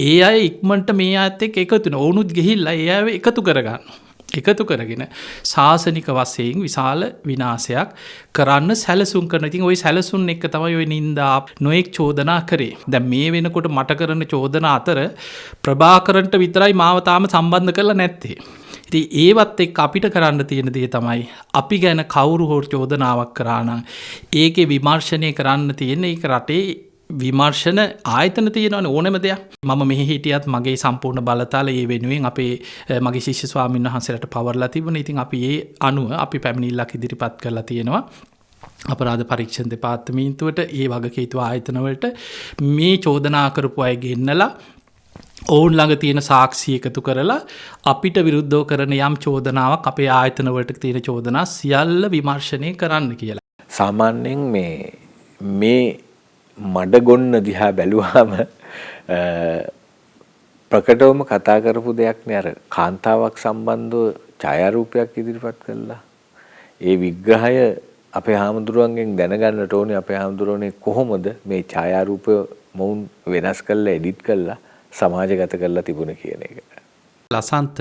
Speaker 4: ඒ අය ඉක්මනට මේ අයත් එක්ක එකතු වෙනවා. ඕනුත් ගිහිල්ලා ඒ අයව එකතු කරගන්නවා. එකතු කරගෙන ශාසනික වශයෙන් විශාල විනාශයක් කරන්න සැලසුම් කරන. ඉතින් ওই සැලසුම් එක්ක තමයි ওই නින්දා නොඑක් චෝදනා කරේ. දැන් මේ වෙනකොට මට කරන චෝදනා අතර ප්‍රභාකරන්ට විතරයි මාව තාම සම්බන්ධ කරලා නැත්තේ. ඉතින් ඒවත් එක්ක අපිට කරන්න තියෙන දේ තමයි අපි ගැන කවුරු හෝ චෝදනාවක් කරා නම් ඒකේ විමර්ශනය කරන්න තියෙන ඒක රටේ විමර්ශන ආයතන තියෙනවනේ ඕනෑම දෙයක්. මම මෙහි හිටියත් මගේ සම්පූර්ණ බලතල ඒ වෙනුවෙන් අපේ මගේ ශිෂ්‍ය ස්වාමීන් වහන්සේලාට පවර්ලා තිබුණා. ඉතින් අපි ඒ අනුව අපි පැමිණිල්ලක් ඉදිරිපත් කරලා තියෙනවා. අපරාධ පරීක්ෂණ දෙපාර්තමේන්තුවට ඒ වගකීතු ආයතන වලට මේ චෝදනා කරපු අය ගෙන්නලා ඔවුන් ළඟ තියෙන සාක්ෂි එකතු කරලා අපිට විරුද්ධව කරන යම් චෝදනාවක් අපේ ආයතන වලට තියෙන චෝදනා සියල්ල විමර්ශනය කරන්න කියලා.
Speaker 1: සාමාන්‍යයෙන් මේ මඩගොන්න දිහා බැලුවාම ප්‍රකටවම කතා කරපු දෙයක් නේ අර කාන්තාවක් සම්බන්ධව ඡායාරූපයක් ඉදිරිපත් කළා. ඒ විග්‍රහය අපේ හාමුදුරුවන්ගෙන් දැනගන්නට ඕනේ අපේ හාමුදුරුවනේ කොහොමද මේ ඡායාරූපය මොවුන් වෙනස් කරලා එඩිට් කරලා සමාජගත කරලා තිබුණේ කියන එක.
Speaker 4: ලසන්ත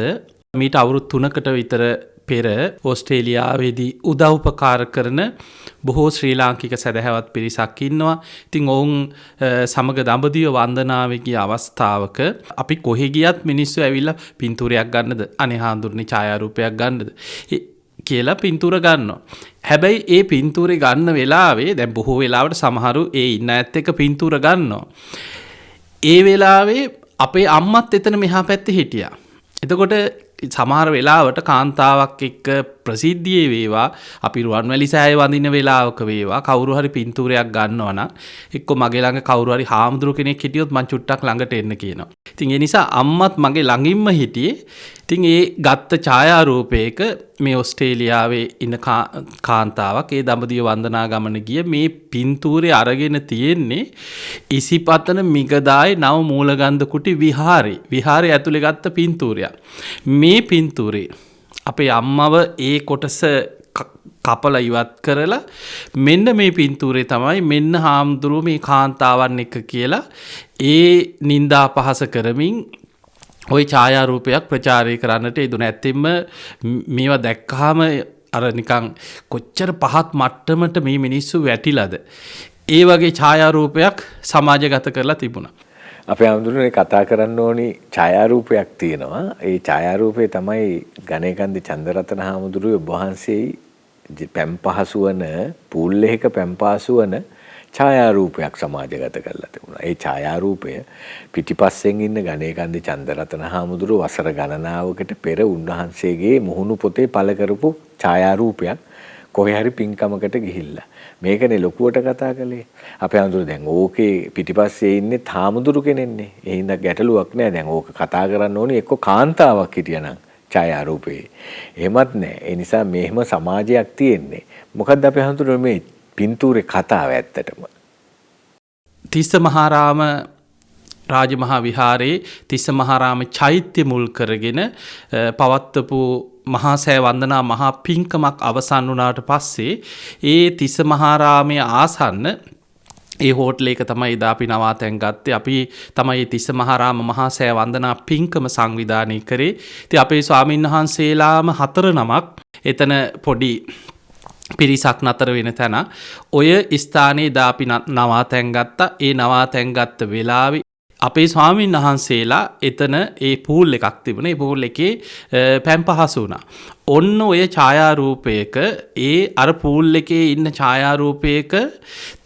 Speaker 4: මීට අවුරුදු 3කට විතර පෙර ඕස්ට්‍රේලියාවේදී උදව්පකාර කරන බොහෝ ශ්‍රී ලාංකික සැදැහැවත් පිරිසක් ඉන්නවා. ඉතින් ඔවුන් සමග දඹදිව වන්දනාවේ ගිය අවස්ථාවක අපි කොහෙ ගියත් මිනිස්සු ඇවිල්ලා පින්තූරයක් ගන්නද, අනේ හාමුදුරනේ ඡායාරූපයක් ගන්නද කියලා පින්තූර ගන්නවා. හැබැයි ඒ පින්තූරේ ගන්න වෙලාවේ දැන් බොහෝ වෙලාවට සමහරු ඒ ඉන්න ඇත්ත එක පින්තූර ගන්නවා. ඒ වෙලාවේ අපේ අම්මත් එතන මෙහා පැත්තේ හිටියා. එතකොට සමහර වෙලාවට කාන්තාවක් එක්ක ප්‍රසිද්ධියේ වේවා අපි රුවන්වැලි සෑය වඳින වෙලාවක වේවා කවුරු හරි පින්තූරයක් ගන්නවා නම් එක්ක මගේ ළඟ කවුරු හරි හාමුදුරු කෙනෙක් හිටියොත් මං චුට්ටක් ළඟට එන්න කියනවා. ඉතින් ඒ නිසා අම්මත් මගේ ළඟින්ම හිටියේ. ඉතින් ඒ ගත්ත ඡායාරූපයක මේ ඕස්ට්‍රේලියාවේ ඉන්න කාන්තාවක් ඒ දඹදිව වන්දනා ගමන ගිය මේ පින්තූරේ අරගෙන තියෙන්නේ ඉසිපතන මිගදායි නව මූලගන්ධ කුටි විහාරේ ඇතුලේ ගත්ත පින්තූරයක්. මේ පින්තූරේ අපේ අම්මව ඒ කොටස කපලා ඉවත් කරලා මෙන්න මේ පින්තූරේ තමයි මෙන්න හාමුදුරුවෝ මේ කාන්තාවන් එක කියලා ඒ නින්දා අපහාස කරමින් ওই ඡායාරූපයක් ප්‍රචාරය කරන්නට යෙදුණා. ඇත්තෙන්ම මේවා දැක්කහම අර නිකන් කොච්චර පහත් මට්ටමට මේ මිනිස්සු වැටිලාද. ඒ වගේ ඡායාරූපයක් සමාජගත කරලා තිබුණා.
Speaker 1: අපේ හාමුදුරනේ කතා කරන්න ඕනි ඡායාරූපයක් තියෙනවා. ඒ ඡායාරූපේ තමයි ගණේකන්දි චන්දරතන හාමුදුරුවෝ වහන්සේ පැම්පහසු වන පූල් එකක පැම්පහසු වන ඡායාරූපයක් සමාජගත කරලා තිබුණා. ඒ ඡායාරූපය පිටිපස්සෙන් ඉන්න ගණේකන්දි චන්දරතන හාමුදුරුවෝ වසර ගණනාවකට පෙර උන්වහන්සේගේ මුහුණු පොතේ පළ කරපු ඡායාරූපයක් කොහේ හරි පින්කමකට ගිහිල්ලා මේකනේ ලොකුවට කතා කළේ. අපේ හාමුදුරුවෝ දැන් ඕකේ පිටිපස්සේ ඉන්නේ හාමුදුරු කෙනෙක්නේ. ඒ හින්දා ගැටලුවක් නෑ. දැන් ඕක කතා කරන්න ඕනේ එක්ක කාන්තාවක් හිටියනම් ඡායාරූපේ. එහෙමත් නෑ. ඒ නිසා මෙහෙම සමාජයක් තියෙන්නේ. මොකද්ද අපේ හාමුදුරුවෝ මේ පින්තූරේ කතාව ඇත්තටම?
Speaker 4: තිස්ස මහාරාම රාජමහා විහාරයේ තිස්ස මහාරාම චෛත්‍ය මුල් කරගෙන පවත්වපු මහා සෑ වන්දනා මහා පින්කමක් අවසන් වුණාට පස්සේ ඒ තිස්ස මහාරාමයේ ආසන්න ඒ හෝටල් එක තමයි එදා අපි නවාතැන් ගත්තේ. අපි තමයි තිස්ස මහාරාම මහා සෑ වන්දනා පින්කම සංවිධානය කරේ. ඉතින් අපේ ස්වාමීන් වහන්සේලාම 4 නමක් එතන පොඩි පිරිසක් නතර වෙන තැන ඔය ස්ථානයේ එදා අපි නවාතැන් ගත්තා. ඒ නවාතැන් ගත්ත වෙලාවේ අපේ ස්වාමීන් වහන්සේලා එතන ඒ පූල් එකක් තිබුණා. ඒ පූල් එකේ පැම්පහසු වුණා. ඔන්න ඔය ඡායාරූපයක ඒ අර පූල් එකේ ඉන්න ඡායාරූපයක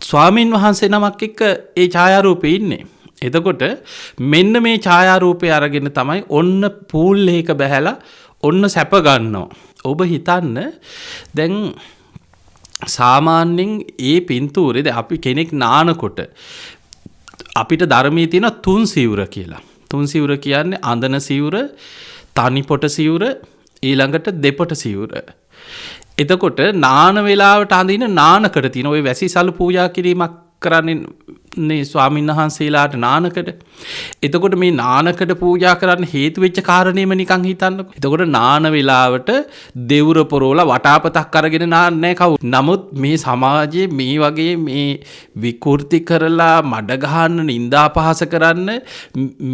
Speaker 4: ස්වාමීන් වහන්සේ නමක් එක්ක ඒ ඡායාරූපේ ඉන්නේ. එතකොට මෙන්න මේ ඡායාරූපය අරගෙන තමයි ඔන්න පූල් එකක බහැලා ඔන්න සැප ගන්නවා. ඔබ හිතන්න දැන් සාමාන්‍යයෙන් ඒ පින්තූරේ අපි කෙනෙක් නානකොට අපිට ධර්මයේ තියෙන 3 සිවුර කියලා. 3 සිවුර කියන්නේ අඳන සිවුර, තනිපොට සිවුර, ඊළඟට දෙපොට සිවුර. එතකොට නාන වේලාවට අඳින නානකට තියෙන ওই වැසිසලු පූජා කිරීමක් කරන්නේ ස්වාමීන් වහන්සේලාට නානකට. එතකොට මේ නානකට පූජා කරන්න හේතු වෙච්ච කාරණේම නිකන් හිතන්නකො. එතකොට නාන වේලාවට දෙවුර පොරෝලා වටාපතක් අරගෙන නාන්නේ කවුරු. නමුත් මේ සමාජයේ මේ වගේ මේ විකෘති කරලා මඩ ගහන්න නින්දා අපහාස කරන්න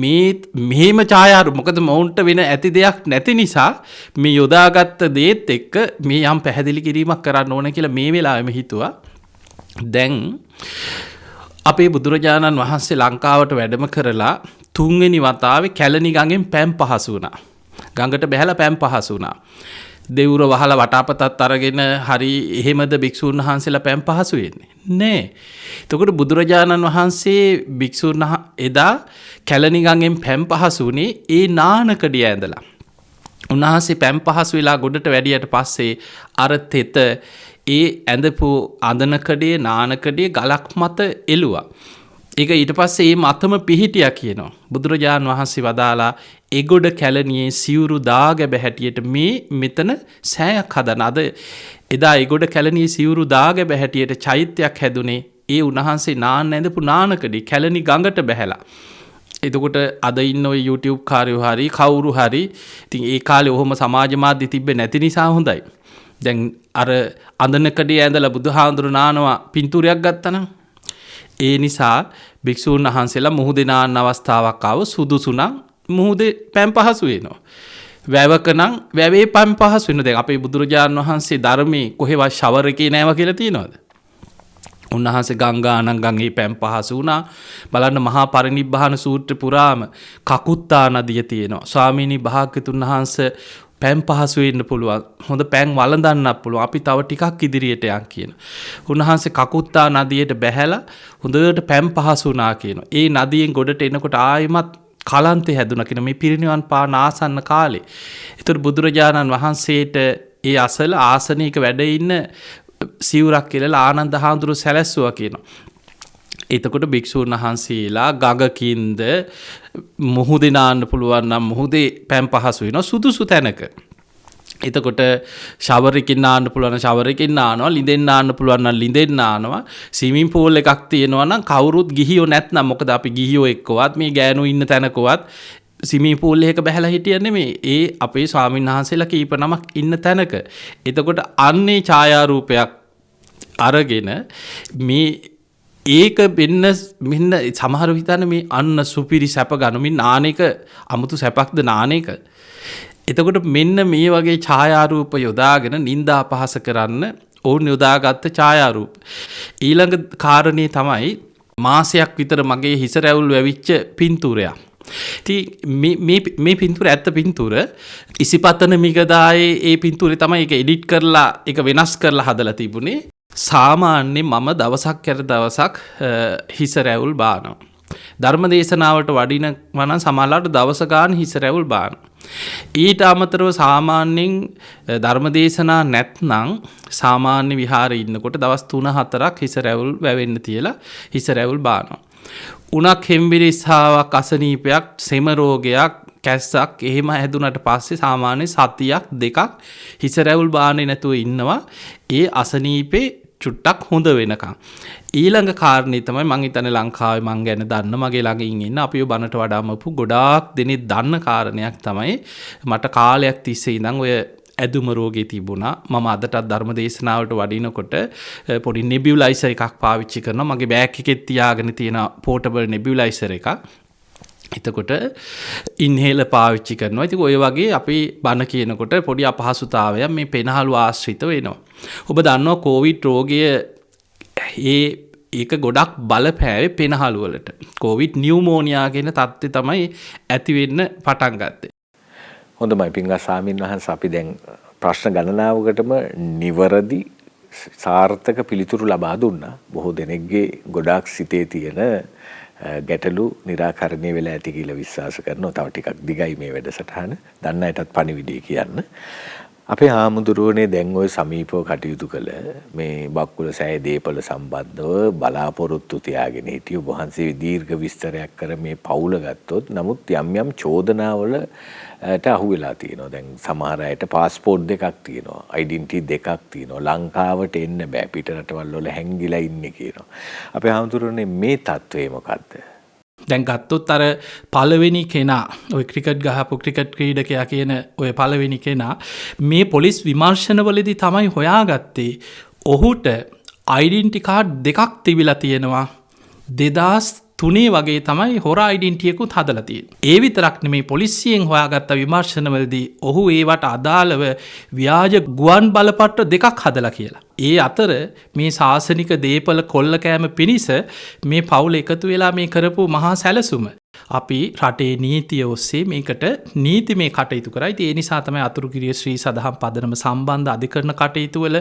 Speaker 4: මේ මෙහෙම ඡායාරු මොකද මොවුන්ට වෙන ඇති දෙයක් නැති නිසා මේ යොදාගත්ත දේත් එක්ක මේ යම් පැහැදිලි කිරීමක් කරන්න ඕන කියලා මේ වෙලාවෙම හිතුවා. දැන් අපේ බුදුරජාණන් වහන්සේ ලංකාවට වැඩම කරලා 3 වෙනි වතාවේ කැලණි ගඟෙන් පැම් පහසු වුණා. ගඟට බැහැලා පැම් පහසු වුණා. දෙවුර වහලා වටාපතත් අරගෙන හරි එහෙමද භික්ෂුන් වහන්සේලා පැම් පහසු වෙන්නේ නෑ. එතකොට බුදුරජාණන් වහන්සේ භික්ෂුන් එදා කැලණි ගඟෙන් පැම් පහසු වුණේ ඒ නානකඩිය ඇඳලා. උන්වහන්සේ පැම් පහසු වෙලා ගොඩට වැඩියට පස්සේ අර තෙත ඒ ඇඳපු අඳනකඩේ නානකඩේ ගලක් මත එළුවා. ඒක ඊට පස්සේ ඒ මතම පිහිටියා කියනවා. බුදුරජාණන් වහන්සේ වදාලා එගොඩ කැලණියේ සිවුරු දාගැබ හැටියට මේ මෙතන සෑයක් හදන. අද එදා එගොඩ කැලණියේ සිවුරු දාගැබ හැටියට චෛත්‍යයක් හැදුනේ ඒ උන්වහන්සේ නාන්න ඇඳපු නානකඩේ කැලණි ගඟට බැහැලා. එතකොට අද ඉන්න ඔය YouTube කාර්යෝ හරි කවුරු හරි ඉතින් ඒ කාලේ ඔහොම සමාජ මාධ්‍ය තිබ්බේ නැති නිසා හොඳයි. දැන් අර අඳනකඩේ ඇඳලා බුදුහාඳුරු නානවා පින්තූරයක් ගත්තනම් ඒ නිසා භික්ෂූන් වහන්සේලා මුහුදේ නාන්න අවස්ථාවක් ආව සුදුසු නම් මුහුදේ පැම් පහසු වෙනවා. වැවක නම් වැවේ පම් පහසු වෙන දැන් අපේ බුදුරජාණන් වහන්සේ ධර්මයේ කොහෙවත් ෂවර් එකේ නෑව කියලා තියෙනවද? උන්වහන්සේ ගංගානම් ගඟේ පැම් පහසු වුණා. බලන්න මහා පරිනිබ්බාන සූත්‍ර පුරාම කකුත්තා නදිය තියෙනවා. ස්වාමීනි භාග්‍යතුන් වහන්සේ පැම් පහසු වෙන්න පුළුවන්. හොඳ පැන් වළඳන්නත් පුළුවන්. අපි තව ටිකක් ඉදිරියට යන් කියන. උන්වහන්සේ කකුත්තා නදියට බැහැලා හොඳට පැම් පහසු වුණා කියනවා. ඒ නදියෙන් ගොඩට එනකොට ආයෙමත් කලන්තේ හැදුණා කියන මේ පිරිනිවන් පාන ආසන්න කාලේ. ඒතර බුදුරජාණන් වහන්සේට ඒ අසල ආසනයක වැඩ ඉන්න සිවුරක් කියලා ආනන්ද හාමුදුරුවෝ සැලැස්සුවා කියනවා. එතකොට භික්ෂූන් වහන්සේලා ගඟකින්ද මුහුදේ නාන්න පුළුවන් නම් මුහුදේ පැම් පහසු වෙනවා සුදුසු තැනක. එතකොට ෂවර් එකකින් නාන්න පුළුවන් ෂවර් එකකින් නානවා, ලිඳෙන් නාන්න පුළුවන් නම් ලිඳෙන් නානවා. ස්විමින් pool එකක් තියෙනවා නම් කවුරුත් ගිහියෝ නැත්නම් මොකද අපි ගිහියෝ එක්කවත් මේ ගෑනු ඉන්න තැනකවත් ස්විමින් pool එකක බහැලා හිටියේ නෙමෙයි. ඒ අපේ ස්වාමීන් වහන්සේලා කීප නමක් ඉන්න තැනක. එතකොට අන්නේ ඡායාරූපයක් අරගෙන මේ ඒක මෙන්න සමහර විතන මේ අන්න සුපිරි සැප ගනුමින් නානක අමුතු සැපක්ද නානක. එතකොට මෙන්න මේ වගේ ඡායාරූප යොදාගෙන නින්දා අපහාස කරන්න ඔවුන් යොදාගත්ත ඡායාරූප. ඊළඟ කාරණේ තමයි මාසයක් විතර මගේ හිස රැවුල් වැවිච්ච පින්තූරයක්. මේ පින්තූර ඇත්ත පින්තූර ඉසිපතන මිගදායේ ඒ පින්තූරේ තමයි ඒක එඩිට් කරලා ඒක වෙනස් කරලා හදලා තිබුණේ. සාමාන්‍යයෙන් මම දවසක් කර දවසක් හිස රැවුල් බානවා. ධර්ම දේශනාවට වඩිනවා නම් සමහරවිට දවස ගාන හිස රැවුල් බානවා. ඊට අමතරව සාමාන්‍යයෙන් ධර්ම දේශනා නැත්නම් සාමාන්‍ය විහාරේ ඉන්නකොට දවස් 3-4ක් හිස රැවුල් වැවෙන්න තියලා හිස රැවුල් බානවා. උණක් හෙම්බිරිස්සාවක් අසනීපයක් සෙම රෝගයක් කැස්සක් එහෙම හැදුනට පස්සේ සාමාන්‍ය සතියක් දෙකක් හිස රැවුල් බාන්නේ නැතුව ඉන්නවා ඒ අසනීපේ චුට්ටක් හොඳ වෙනකම්. ඊළඟ කාරණේ තමයි මං හිතන්නේ ලංකාවේ මං ගැන දන්න මගේ ළඟින් ඉන්න අපිව බනට වඩාමපු ගොඩාක් දෙනෙක් දන්න කාරණයක් තමයි මට කාලයක් තිස්සේ ඉඳන් ඔය ඇදුම රෝගේ තිබුණා. මම අදටත් ධර්ම දේශනාවට වඩිනකොට පොඩි නෙබියුලයිසර් එකක් පාවිච්චි කරනවා. මගේ බෑග් එකේ තියාගෙන තියෙන පෝටබල් නෙබියුලයිසර් එකක්. එතකොට ඉන්හේලර් පාවිච්චි කරනවා. ඉතින් ඔය වගේ අපි බණ කියනකොට පොඩි අපහසුතාවයක් මේ පෙනහළු ආශ්‍රිත වෙනවා. ඔබ දන්නවා කොවිඩ් රෝගය ඒක ගොඩක් බලපෑවේ පෙනහළු වලට. කොවිඩ් නියුමෝනියා කියන තත්ත්වය තමයි ඇති වෙන්න පටන් ගත්තේ.
Speaker 1: හොඳයි පින්වත් ස්වාමීන් වහන්සේ අපි දැන් ප්‍රශ්න ගණනාවකටම නිවැරදි සාර්ථක පිළිතුරු ලබා දුන්නා. බොහෝ දෙනෙක්ගේ ගොඩාක් සිතේ තියෙන ගැටලු निराකරණය වෙලා ඇති කියලා විශ්වාස කරනවා. තව ටිකක් දිගයි මේ වැඩසටහන. දන්න අයටත් පණිවිඩය කියන්න. අපේ ආමුදුරුවනේ දැන් ওই සමීපව කටයුතු කළ මේ බක්කුල සෑය දීපල සම්බන්ධව බලාපොරොත්තු තියාගෙන හිටිය ඔබ වහන්සේ දීර්ඝ විස්තරයක් කර මේ පවුල ගත්තොත් නමුත් යම් චෝදනාවලට අහු වෙලා තියෙනවා. දැන් සමහර අයට પાස්පෝර්ට් දෙකක් තියෙනවා, ඩෙන්ටිටි දෙකක් තියෙනවා, ලංකාවට එන්න බෑ, පිට රටවල් වල හැංගිලා ඉන්නේ කියනවා. අපේ ආමුදුරුවනේ මේ තත්ත්වය මොකද්ද?
Speaker 4: දැන් ගත්තොත් අර පළවෙනි කෙනා ඔය ක්‍රිකට් ගහපු ක්‍රිකට් ක්‍රීඩකයා කියන ඔය පළවෙනි කෙනා මේ පොලිස් විමර්ශනවලදී තමයි හොයාගත්තේ ඔහුට ඩෙන්ටිටි කාඩ් දෙකක් තිබිලා තියෙනවා. 2003 වගේ තමයි හොර ඩෙන්ටිටියකුත් හදලා තියෙන්නේ. ඒ විතරක් නෙමෙයි පොලිසියෙන් හොයාගත්ත විමර්ශනවලදී ඔහු ඒවට අදාළව ව්‍යාජ ගුවන් බලපත්‍ර දෙකක් හදලා කියලා. ඒ අතර මේ ශාසනික දේපල කොල්ල කෑම පිණිස මේ පවුල එකතු වෙලා මේ කරපු මහා සැලසුම අපි රටේ නීතිය ඔස්සේ මේකට නීතිමය කටයුතු කරා. ඉතින් ඒ නිසා තමයි අතුරුගිරිය ශ්‍රී සදහම් පදනම සම්බන්ධ අධිකරණ කටයුතු වල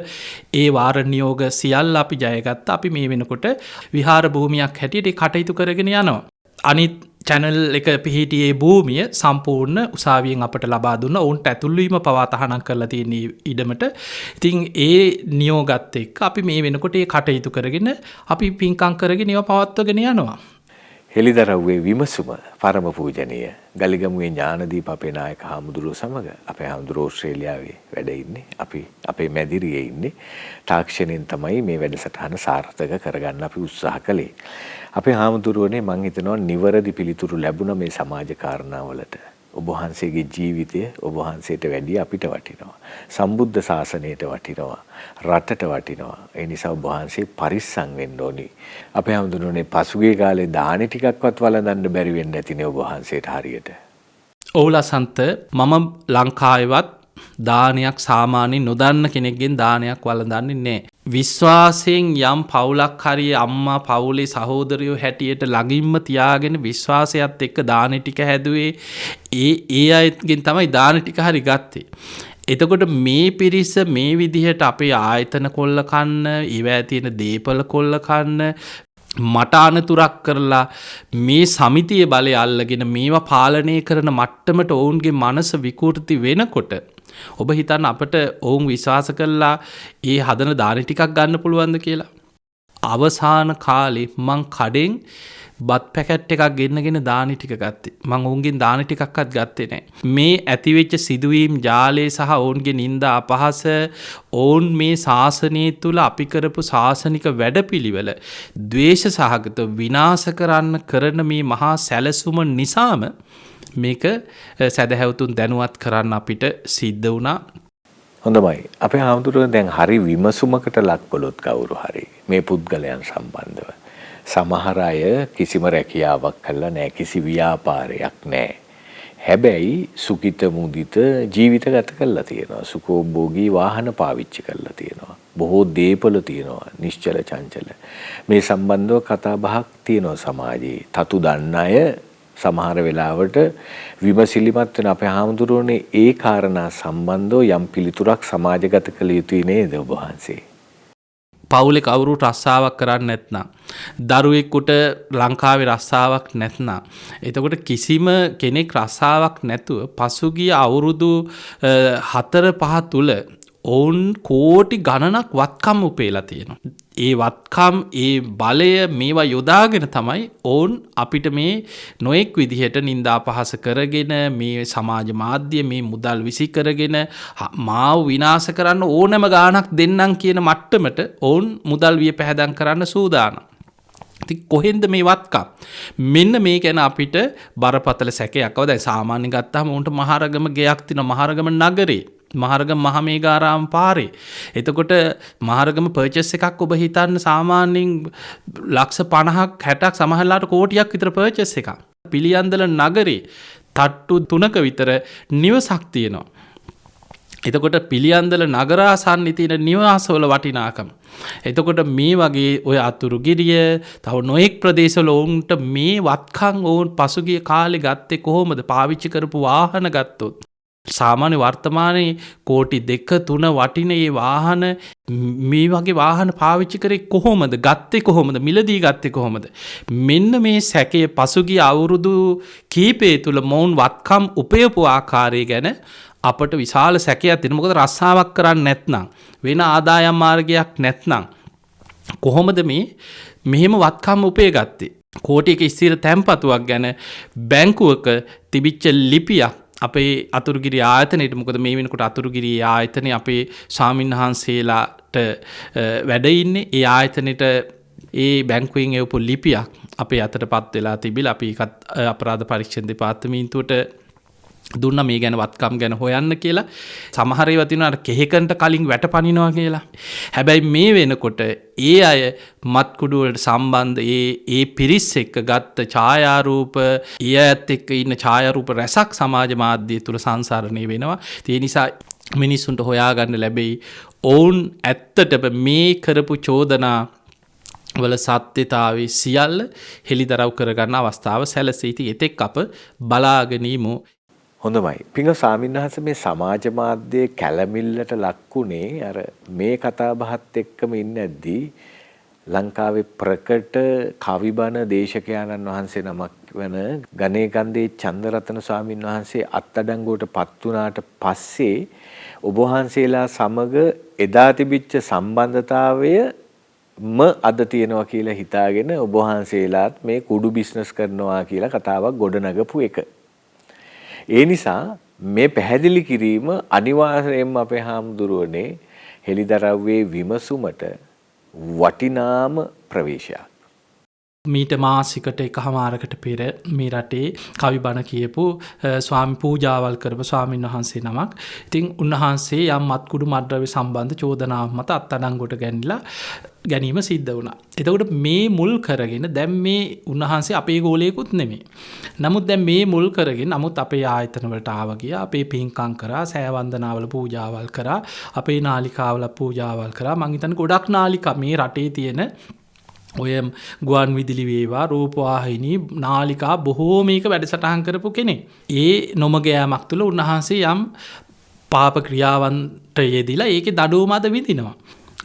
Speaker 4: ඒ වාර නියෝග සියල්ල අපි ජයගත්තා. අපි මේ වෙනකොට විහාර භූමියක් හැටියට කටයුතු කරගෙන යනවා. අනිත් චැනල් එක පිහිටියේ භූමිය සම්පූර්ණ උසාවියෙන් අපට ලබා දුන්න. ඔවුන්ට ඇතුල්වීම පවා තහනම් කරලා තියෙන ඉඩමට. ඉතින් ඒ නියෝගත් එක්ක අපි මේ වෙනකොට ඒ කටයුතු කරගෙන අපි පින්කම් කරගෙන ඒවා පවත්වගෙන යනවා.
Speaker 1: හෙළිදරව්වේ විමසුම පරම පූජනීය ගලිගමුවේ ඥානදීප අපේ නායක හාමුදුරුවෝ සමග අපේ හාමුදුරුවෝ ඕස්ට්‍රේලියාවේ වැඩ ඉන්නේ. අපි අපේ මැදිරියේ ඉන්නේ. තාක්ෂණයෙන් තමයි මේ වැඩසටහන සාර්ථක කරගන්න අපි උත්සාහ කළේ. අපේ හාමුදුරුවනේ මම හිතනවා නිවැරදි පිළිතුරු ලැබුණ මේ සමාජ කාරණාවලට ඔබ වහන්සේගේ ජීවිතය ඔබ වහන්සේට වැඩි අපිට වටිනවා. සම්බුද්ධ ශාසනයට වටිනවා. රටට වටිනවා. ඒ නිසා ඔබ වහන්සේ පරිස්සම් වෙන්න ඕනි. අපේ හඳුනන්නේ පසුගිය කාලේ දානි ටිකක්වත් වළඳන්න බැරි වෙන්න ඇතිනේ ඔබ වහන්සේට හරියට.
Speaker 4: ඕලසන්ත මම ලංකාවවත් දානයක් සාමාන්‍ය නොදන්න කෙනෙක්ගෙන් දානයක් වළඳන්නේ නෑ. විශ්වාසයෙන් යම් පවුලක් හරි අම්මා පවුලේ සහෝදරයෝ හැටියට ළඟින්ම තියාගෙන විශ්වාසයත් එක්ක දාන ටික හැදුවේ ඒ අයගෙන් තමයි දාන ටික හරි ගත්තේ. එතකොට මේ පිරිස මේ විදිහට අපේ ආයතන කොල්ල කන්න, ඒවැ තියෙන දේපල කොල්ල කන්න මට අනතුරක් කරලා මේ සමිතිය බලය අල්ලගෙන මේවා පාලනය කරන මට්ටමට ඔවුන්ගේ මනස විකෘති වෙනකොට ඔබ හිතන්න අපට ඔවුන් විශ්වාස කරලා ඒ හදන දාන ටිකක් ගන්න පුළුවන්ද කියලා. අවසාන කාලේ මං කඩෙන් බත් පැකට් එකක් ගෙන්නගෙන දාන ටික ගත්තේ. මං ඔවුන්ගෙන් දාන ටිකක්වත් ගත්තේ නැහැ. මේ ඇතිවෙච්ච සිදුවීම් ජාලය සහ ඔවුන්ගේ නිନ୍ଦා අපහාස ඔවුන් මේ ශාසනය තුල අපි කරපු ශාසනික වැඩපිළිවෙල ද්වේෂ සහගත විනාශ කරන්න කරන මේ මහා සැලසුම නිසාම මේක සැදැහැවතුන් දැනුවත් කරන්න අපිට සිද්ධ වුණා.
Speaker 1: හොඳමයි. අපේ හාමුදුරුවෝ දැන් හරි විමසුමකට ලක් කළොත් කවුරු හරි මේ පුද්ගලයන් සම්බන්ධව සමහර අය කිසිම රැකියාවක් කළා නැහැ, කිසි ව්‍යාපාරයක් නැහැ. හැබැයි සුඛිත මුදිත ජීවිත ගත කරලා තියෙනවා. සුඛෝභෝගී වාහන පාවිච්චි කරලා තියෙනවා. බොහෝ දේපල තියෙනවා. නිශ්චල චංචල. මේ සම්බන්ධව කතා බහක් තියෙනවා සමාජයේ. තතු දන්න අය සමහර වෙලාවට විමසිලිමත් වෙන අපේ හාමුදුරුවනේ ඒ කාරණා සම්බන්ධව යම් පිළිතුරක් සමාජගත කළ යුතුයි නේද ඔබ වහන්සේ?
Speaker 4: පවුලේ කවුරු රස්සාවක් කරන්නේ නැත්නම්, දරුවෙකුට ලංකාවේ රස්සාවක් නැත්නම්, එතකොට කිසිම කෙනෙක් රස්සාවක් නැතුව පසුගිය අවුරුදු 4-5 තුල ඔවුන් කෝටි ගණනක් වත්කම් උපයලා තියෙනවා. ඒ වත්කම් ඒ බලය මේවා යොදාගෙන තමයි ඔවුන් අපිට මේ නොඑක් විදිහට නිନ୍ଦා අපහාස කරගෙන මේ සමාජ මාධ්‍ය මේ මුදල් විසි කරගෙන මාව විනාශ කරන්න ඕනෑම ගාණක් දෙන්නම් කියන මට්ටමට ඔවුන් මුදල් විය පැහැදම් කරන්න සූදානම්. ඉතින් කොහෙන්ද මේ වත්කම්? මෙන්න මේ ගැන අපිට බරපතල සැකයක්. දැන් සාමාන්‍ය ගත්තාම උන්ට මහරගම ගෙයක් තියෙනවා, මහරගම නගරේ. මහරගම මහමේගාරාම පාරේ. එතකොට මහරගම පර්චස් එකක් ඔබ හිතන්න සාමාන්‍යයෙන් ලක්ෂ 50ක් 60ක් සමහරලාට කෝටියක් විතර පර්චස් එකක්. පිළියන්දල නගරේ තට්ටු 3ක විතර නිවසක් තියෙනවා. එතකොට පිළියන්දල නගරාසන්නි තියෙන නිවාසවල වටිනාකම. එතකොට මේ වගේ ඔය අතුරුගිරිය තව නොඑක් ප්‍රදේශවල ඔවුන්ට මේ වත්කම් ඔවුන් පසුගිය කාලේ ගත්තේ කොහොමද? පාවිච්චි කරපු වාහන ගත්තොත් සාමාන්‍ය වර්තමානයේ කෝටි 2-3 වටින මේ වාහන මේ වගේ වාහන පාවිච්චි කරේ කොහොමද? ගත්තේ කොහොමද? මිලදී ගත්තේ කොහොමද? මෙන්න මේ සැකය පසුගිය අවුරුදු කීපය තුල මොවුන් වත්කම් උපයපු ආකාරය ගැන අපට විශාල සැකයක් තියෙනවා. මොකද රස්සාවක් කරන්නේ නැත්නම්, වෙන ආදායම් මාර්ගයක් නැත්නම් කොහොමද මේ මෙහෙම වත්කම් උපය ගත්තේ? කෝටියක ස්ථිර තැන්පතුවක් ගැන බැංකුවක තිබිච්ච ලිපියක් අපේ අතුරුගිරි ආයතනයට, මොකද මේ වෙනකොට අතුරුගිරි ආයතනයේ අපේ ස්වාමින්වහන්සේලාට වැඩ ඉන්නේ. ඒ ආයතනයට ඒ බැංකුවෙන් එවපු ලිපියක් අපේ අතටපත් වෙලා තිබිලා අපි ඒකත් අපරාධ පරීක්ෂණ දෙපාර්තමේන්තුවට දුන්නා මේ ගැන වත්කම් ගැන හොයන්න කියලා. සමහර ඒවා තියෙනවා අර කෙහෙකන්ට කලින් වැටපනිනවා කියලා. හැබැයි මේ වෙනකොට ඒ අය මත්කුඩු වලට සම්බන්ධ ඒ පිරිස් එක්ක ගත්ත ඡායාරූප, ඒ ඇත් එක්ක ඉන්න ඡායාරූප රැසක් සමාජ මාධ්‍ය තුල සංසරණය වෙනවා. ඒ නිසා මිනිස්සුන්ට හොයාගන්න ලැබෙයි ඔවුන් ඇත්තටම මේ කරපු චෝදනා වල සත්‍යතාවයේ සියල්ල හෙළිදරව් කරගන්න අවස්ථාව සැලසී. ඉතින් එතෙක් අප බලාගෙන ඉමු.
Speaker 1: හොඳමයි. පිංග ස්වාමින්වහන්සේ මේ සමාජ මාධ්‍යයේ කැළමිල්ලට ලක්ුණේ අර මේ කතා බහත් එක්කම ඉන්නේද්දී ලංකාවේ ප්‍රකට කවිබන දේශකයාණන් වහන්සේ නමක් වන ගණේකන්දේ චන්දරතන ස්වාමින්වහන්සේ අත්අඩංගුවට පත් වුණාට පස්සේ ඔබ වහන්සේලා සමග එදා තිබිච්ච සම්බන්ධතාවය අද තියෙනවා කියලා හිතාගෙන ඔබ වහන්සේලාත් මේ කුඩු බිස්නස් කරනවා කියලා කතාවක් ගොඩනගපු එක. ඒ නිසා මේ පැහැදිලි කිරීම අනිවාර්යයෙන්ම අපේ හාමුදුරුවනේ හෙළිදරව්වේ විමසුමට වටිනාම ප්‍රවේශයක්.
Speaker 4: මීට මාසිකට එක හමාරකට පෙර මේ රටේ කවි බණ කියපු ස්වාමි පූජාවල් කරපු ස්වාමීන් වහන්සේ නමක්. ඉතින් උන්වහන්සේ යම් මත්කුඩු මද්‍රව්‍ය සම්බන්ධ චෝදනාවක් මත අත්අඩංගුවට ගැනීම සිද්ධ වුණා. එතකොට මේ මුල් කරගෙන දැන් මේ උන්වහන්සේ අපේ ගෝලයකුත් නෙමෙයි. නමුත් දැන් මේ මුල් කරගෙන නමුත් අපේ ආයතන වලට ආව ගියා. අපේ පින්කම් කරා, සෑ වන්දනාවල පූජාවල් කරා, අපේ නාලිකාවල පූජාවල් කරා. මං හිතන්නේ ගොඩක් නාලිකා මේ රටේ තියෙන ඔය ගුවන් විදුලි වේවා රූපවාහිනී නාලිකා බොහෝමයක වැඩසටහන් කරපු කෙනෙක්. ඒ නොමග යෑමක් තුළ උන්වහන්සේ යම් පාප ක්‍රියාවන්ට යෙදිලා ඒකේ දඩුවම අද විඳිනවා.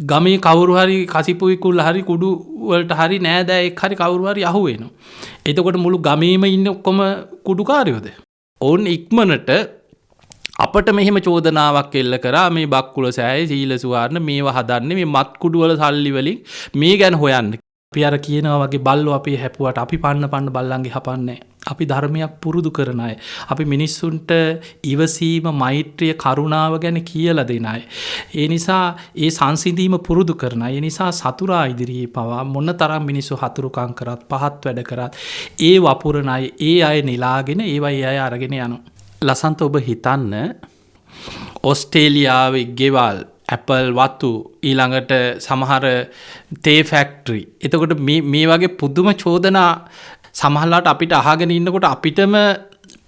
Speaker 4: ගමේ කවුරු හරි කසිපුයිකුල් හරි කුඩු වලට හරි නෑදෑයෙක් හරි කවුරු හරි අහු වෙනවා. එතකොට මුළු ගමේම ඉන්න ඔක්කොම කුඩුකාරයෝද? ඔවුන් ඉක්මනට අපට මෙහෙම චෝදනාවක් එල්ල කරා මේ බක්කුල සෑය සීල සුවාරණ මේවා හදන්නේ මේ මත් කුඩු වල සල්ලි වලින් මේ ගැන හොයන්න. අපි අර කියනවා වගේ බල්ලෝ අපි හැපුවට අපි පන්න බල්ලන්ගේ හපන්නේ. අපි ධර්මයක් පුරුදු කරන අය. අපි මිනිස්සුන්ට ඉවසීම, මෛත්‍රිය, කරුණාව ගැන කියලා දෙන අය. ඒ නිසා ඒ සංසිඳීම පුරුදු කරන අය. ඒ නිසා සතුරා ඉදිරියේ පවා මොන තරම් මිනිස්සු හතුරුකම් කරත්, පහත් වැඩ කරත්, ඒ වපුරන අය, ඒ අය නිලාගෙන ඒවයි අය අරගෙන යනවා. ලසන්ත ඔබ හිතන්න ඔස්ට්‍රේලියාවේ ගෙවල් ඇපල් වතු ඊළඟට සමහර තේ ෆැක්ටරි. එතකොට මේ වගේ පුදුම චෝදනා සමහරලාට අපිට අහගෙන ඉන්නකොට අපිටම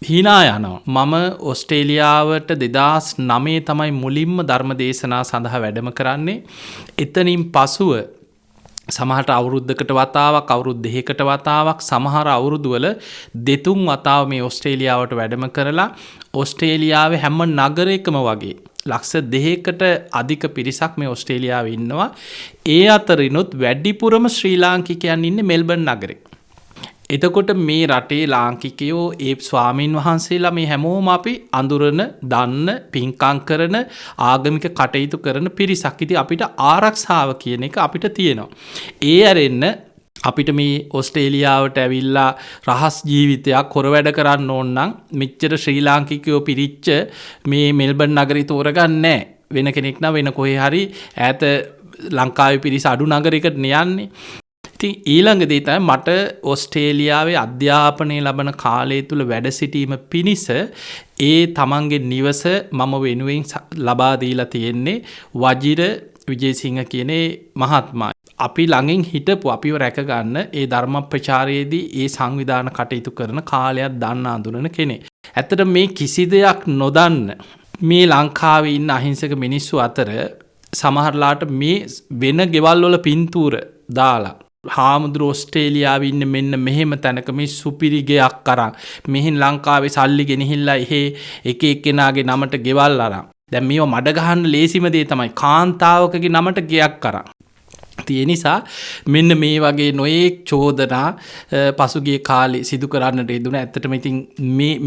Speaker 4: hina යනවා. මම ඔස්ට්‍රේලියාවට 2009 තමයි මුලින්ම ධර්ම දේශනා සඳහා වැඩම කරන්නේ. එතනින් පසුව සමහරට අවුරුද්දකට වතාවක්, අවුරුදු දෙකකට වතාවක්, සමහර අවුරුදුවල දෙතුන් වතාව මේ ඔස්ට්‍රේලියාවට වැඩම කරලා ඔස්ට්‍රේලියාවේ හැම නගරයකම වගේ ලක්ෂ 2කට අධික පිරිසක් මේ ඔස්ට්‍රේලියාවේ ඉන්නවා. ඒ අතරිනුත් වැඩිපුරම ශ්‍රී ලාංකිකයන් ඉන්නේ මෙල්බන් නගරේ. එතකොට මේ රටේ ලාංකිකයෝ ඒ ස්වාමීන් වහන්සේලා මේ හැමෝම අපි අඳුරන, දන්න, පින්කම් කරන, ආගමික කටයුතු කරන පිරිසක්. ඉතින් අපිට ආරක්ෂාව කියන එක අපිට තියෙනවා. ඒ ඇරෙන්න අපිට මේ ඔස්ට්‍රේලියාවට ඇවිල්ලා රහස් ජීවිතයක් හොර වැඩ කරන්න ඕන නම් මෙච්චර ශ්‍රී ලාංකිකයෝ පිරිච්ච මේ මෙල්බන් නගරේ තෝරගන්නේ නැහැ. වෙන කෙනෙක් නම් වෙන කොහේ හරි ඈත ලංකාවේ පිරිස අඩු නගරයකට යන්නේ. ඉතින් ඊළඟදී තමයි මට ඔස්ට්‍රේලියාවේ අධ්‍යාපනය ලබන කාලය තුල වැඩ සිටීම පිණිස ඒ තමන්ගේ නිවස මම වෙනුවෙන් ලබා දීලා තියෙන්නේ වජිර විජේසිංහ කියන මහත්මයා. අපි ළඟින් හිටපු අපිව රැක ගන්න ඒ ධර්ම ප්‍රචාරයේදී ඒ සංවිධාන කටයුතු කරන කාලයක් දන්න අඳුරන කෙනෙක්. ඇත්තට මේ කිසි දෙයක් නොදන්න මේ ලංකාවේ ඉන්න අහිංසක මිනිස්සු අතර සමහරලාට මේ වෙන ගෙවල් වල පින්තූර දාලා හාමුදුරුවෝ ඔස්ට්‍රේලියාවේ ඉන්න මෙන්න මෙහෙම තැනක මේ සුපිරි ගෙයක් අරන් මෙහින් ලංකාවේ සල්ලි ගෙනහිල්ලා එහෙ එක එක්කෙනාගේ නමට ගෙවල් අරන් දැන් මේව මඩ ගහන්න ලේසිම දේ තමයි කාන්තාවකගේ නමට ගෙයක් අරන්. ඒ නිසා මෙන්න මේ වගේ නොයෙක් චෝදනා පසුගිය කාලේ සිදු කරන්නට යෙදුණා. ඇත්තටම ඉතින්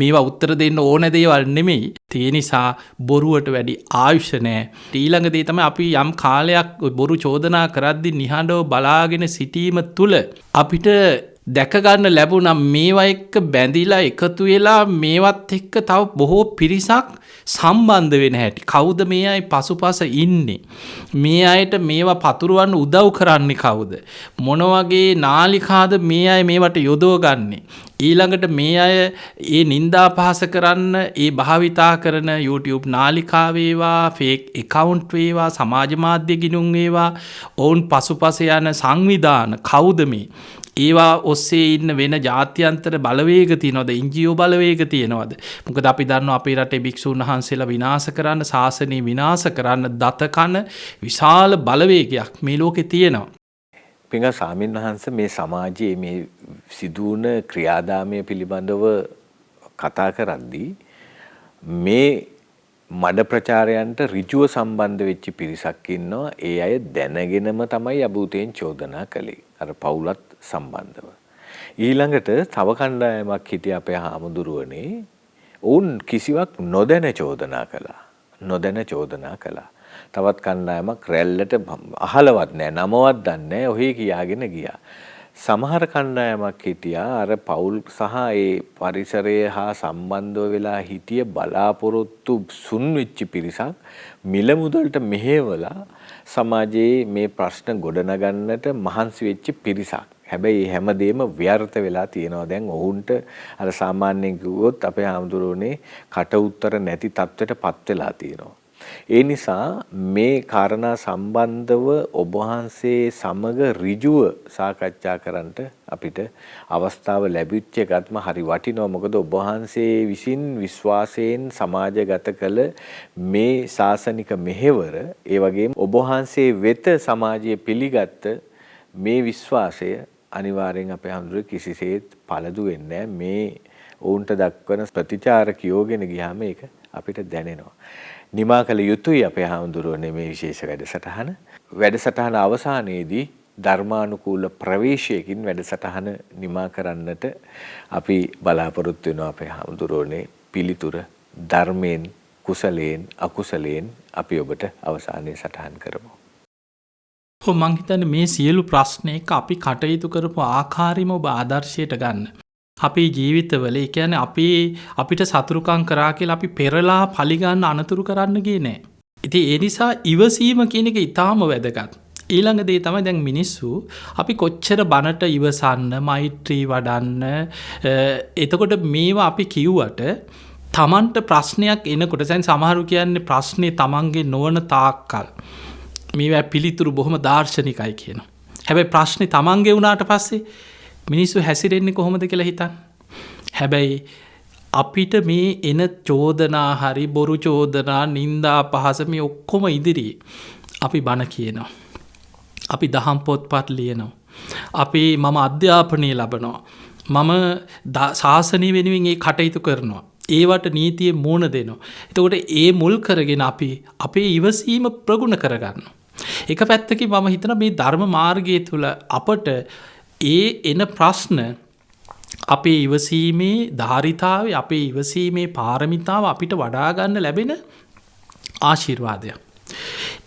Speaker 4: මේවා උත්තර දෙන්න ඕන දේවල් නෙමෙයි. ඒ නිසා බොරුවට වැඩි ආයුෂ නැහැ. ඊළඟ දේ තමයි අපි යම් කාලයක් බොරු චෝදනා කරද්දී නිහඬව බලාගෙන සිටීම තුළ අපිට දැක ගන්න ලැබුණා මේවා එක්ක බැඳිලා එකතු වෙලා මේවත් එක්ක තව බොහෝ පිරිසක් සම්බන්ධ වෙන හැටි. කවුද මේ අය පසුපස ඉන්නේ? මේ අයට මේවා පතුරවන්න උදව් කරන්නේ කවුද? මොන වගේ නාලිකාද මේ අය මේවට යොදවගන්නේ? ඊළඟට මේ අය ඒ නින්දා පහස කරන්න ඒ භාවිතා කරන YouTube නාලිකා වේවා, ෆේක් account වේවා, සමාජ මාධ්‍ය ගිණුම් වේවා, ඔවුන් පසුපස යන සංවිධාන කවුද මේ? ඒවා ඔස්සේ ඉන්න වෙන ජාත්‍යන්තර බලවේග තියනවද? NGO බලවේග තියනවද? මොකද අපි දන්නවා අපේ රටේ භික්ෂුන් වහන්සේලා විනාශ කරන්න, ශාසනය විනාශ කරන්න දත කන විශාල බලවේගයක් මේ ලෝකේ තියෙනවා.
Speaker 1: පින්ගත් ස්වාමීන් වහන්සේ මේ සමාජයේ මේ සිදුවන ක්‍රියාදාමය පිළිබඳව කතා කරද්දී මේ මඩ ප්‍රචාරයන්ට ඍජුව සම්බන්ධ වෙච්ච පිරිසක් ඉන්නවා. ඒ අය දැනගෙනම තමයි අභූතයෙන් චෝදනා කළේ. අර පවුලත් සම්බන්ධව. ඊළඟට තව කණ්ඩායමක් හිටිය අපේ හාමුදුරුවනේ ඔවුන් කිසිවක් නොදැන චෝදනා කළා. තවත් කණ්ඩායමක් රැල්ලට අහලවත් නැහැ, නමවත් දන්නේ නැහැ, ඔහේ කියාගෙන ගියා. සමහර කණ්ඩායමක් හිටියා අර පවුල් සහ ඒ පරිසරය හා සම්බන්ධව වෙලා හිටිය බලාපොරොත්තු සුන් වෙච්ච පිරිසක් මිල මුදලට මෙහෙवला සමාජයේ මේ ප්‍රශ්න ගොඩනගන්නට මහන්සි වෙච්ච පිරිසක්. හැබැයි හැමදේම ව්‍යර්ථ වෙලා තියෙනවා. දැන් ඔවුන්ට අර සාමාන්‍යයෙන් කිව්වොත් අපේ හාමුදුරුවනේ කට උතර නැති තත්ත්වයටපත් වෙලා තියෙනවා. ඒ නිසා මේ කාරණා සම්බන්ධව ඔබ වහන්සේ සමග ඍජුව සාකච්ඡා කරන්නට අපිට අවස්ථාව ලැබිච්ච එකත්ම හරි වටිනවා. මොකද ඔබ වහන්සේ විසින් විශ්වාසයෙන් සමාජගත කළ මේ ශාසනික මෙහෙවර, ඒ වගේම ඔබ වහන්සේ වෙත සමාජයේ පිළිගත් මේ විශ්වාසය අනිවාර්යෙන් අපේ හඳුරේ කිසිසේත් පළදු වෙන්නේ නැහැ. මේ ඔවුන්ට දක්වන ප්‍රතිචාර කියෝගෙන ගියාම ඒක අපිට දැනෙනවා. නිමා කළ යුතුයි අපේ හාමුදුරුවනේ මේ විශේෂ වැඩසටහන. වැඩසටහන අවසානයේදී ධර්මානුකූල ප්‍රවේශයකින් වැඩසටහන නිමා කරන්නට අපි බලාපොරොත්තු වෙනවා අපේ හාමුදුරුවනේ. පිළිතුර ධර්මයෙන්, කුසලයෙන්, අකුසලයෙන් අපි ඔබට අවසානයේ සටහන් කරමු.
Speaker 4: මං හිතන්නේ මේ සියලු ප්‍රශ්න එක අපි කටයුතු කරපු ආකාරයම ඔබ ආදර්ශයට ගන්න. අපේ ජීවිතවල ඒ කියන්නේ අපිට සතුරුකම් කරා කියලා අපි පෙරලා පලිගන්න අනතුරු කරන්න ගියේ නෑ. ඉතින් ඒ නිසා ඉවසීම කියන එක ඊටාම වැදගත්. ඊළඟ දේ තමයි දැන් මිනිස්සු අපි කොච්චර බනට ඉවසන්න, මෛත්‍රී වඩන්න, එතකොට මේවා අපි කිව්වට තමන්ට ප්‍රශ්නයක් එනකොට දැන් සමහරු කියන්නේ ප්‍රශ්නේ තමන්ගේ නොවන තාක්කල් මේවා පිළිතුරු බොහොම දාර්ශනිකයි කියනවා. හැබැයි ප්‍රශ්නේ තමන්ගේ වුණාට පස්සේ මිනිස්සු හැසිරෙන්නේ කොහොමද කියලා හිතන්න. හැබැයි අපිට මේ එන චෝදනා හරි බොරු චෝදනා, නින්දා පහස මේ ඔක්කොම ඉදිරියේ අපි බණ කියනවා. අපි දහම් පොත්පත් ලියනවා. මම අධ්‍යාපනය ලබනවා. මම ශාසනය වෙනුවෙන් ඒ කටයුතු කරනවා. ඒවට නීතියේ මූණ දෙනවා. එතකොට ඒ මුල් කරගෙන අපි අපේ ඉවසීම ප්‍රගුණ කරගන්න. එක පැත්තකින් මම හිතන මේ ධර්ම මාර්ගය තුළ අපට එන ප්‍රශ්න අපේ ඉවසීමේ ධාරිතාව, අපේ ඉවසීමේ පාරමිතාව අපිට වඩාගන්න ලැබෙන ආශිර්වාදයක්.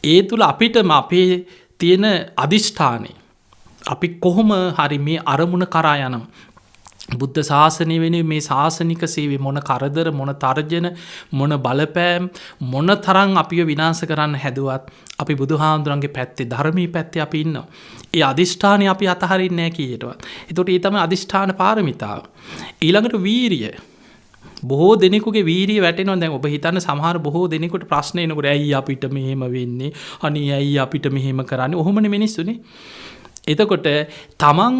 Speaker 4: ඒ තුළ අපිටම අපේ තියෙන අධිෂ්ඨානය අපි කොහොම හරි මේ අරමුණ කරා යනවා. බුද්ධ ශාසනය වෙනුවෙන් මේ ශාසනික සේවය මොන කරදර, මොන තර්ජන, මොන බලපෑම්, මොන තරම් අපිව විනාශ කරන්න හැදුවත් අපි බුදුහාමුදුරන්ගේ පැත්තේ, ධර්මයේ පැත්තේ අපි ඉන්නවා. ඒ අධිෂ්ඨානය අපි අතහරින්නේ නැහැ කීයටවත්. ඒතකොට ඒ තමයි අධිෂ්ඨාන පාරමිතාව. ඊළඟට වීරිය. බොහෝ දෙනෙකුගේ වීරිය වැටෙනවා. දැන් ඔබ හිතන්න සමහර බොහෝ දෙනෙකුට ප්‍රශ්න එනකොට ඇයි අපිට මෙහෙම වෙන්නේ? අනේ ඇයි අපිට මෙහෙම කරන්නේ? ඔහොමනේ මිනිස්සුනේ. එතකොට තමන්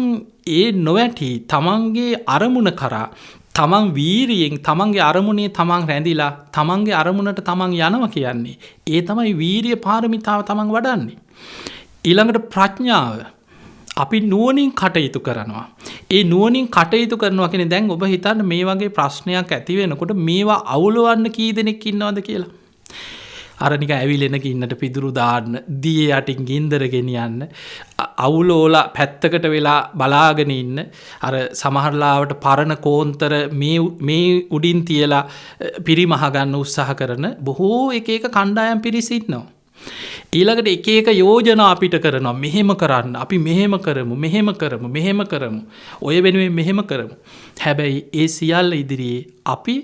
Speaker 4: ඒ නොවැටි තමන්ගේ අරමුණ කරා, තමන් වීරියෙන් තමන්ගේ අරමුණේ තමන් රැඳිලා තමන්ගේ අරමුණට තමන් යනවා කියන්නේ ඒ තමයි වීරිය පාරමිතාව තමන් වඩන්නේ. ඊළඟට ප්‍රඥාව. අපි නුවණින් කටයුතු කරනවා. ඒ නුවණින් කටයුතු කරනවා කියන්නේ දැන් ඔබ හිතන්න මේ වගේ ප්‍රශ්නයක් ඇති වෙනකොට මේවා අවුලවන්න කී දෙනෙක් ඉන්නවද කියලා. අර නික ඇවිලෙන ගින්නට පිදුරු දාන්න, දිය යටින් ගින්දර ගෙනියන්න, අවුලෝලා පැත්තකට වෙලා බලාගෙන ඉන්න, අර සමහරලාවට පරණ කෝන්තර මේ උඩින් තියලා පිරිමහ ගන්න උත්සාහ කරන බොහෝ එක කණ්ඩායම් පිරිස ඉන්නවා. ඊළඟට එක එක යෝජනා අපිට කරනවා. මෙහෙම කරන්න, අපි මෙහෙම කරමු, ඔය වෙනුවෙන් මෙහෙම කරමු. හැබැයි ඒ සියල්ල ඉදිරියේ අපි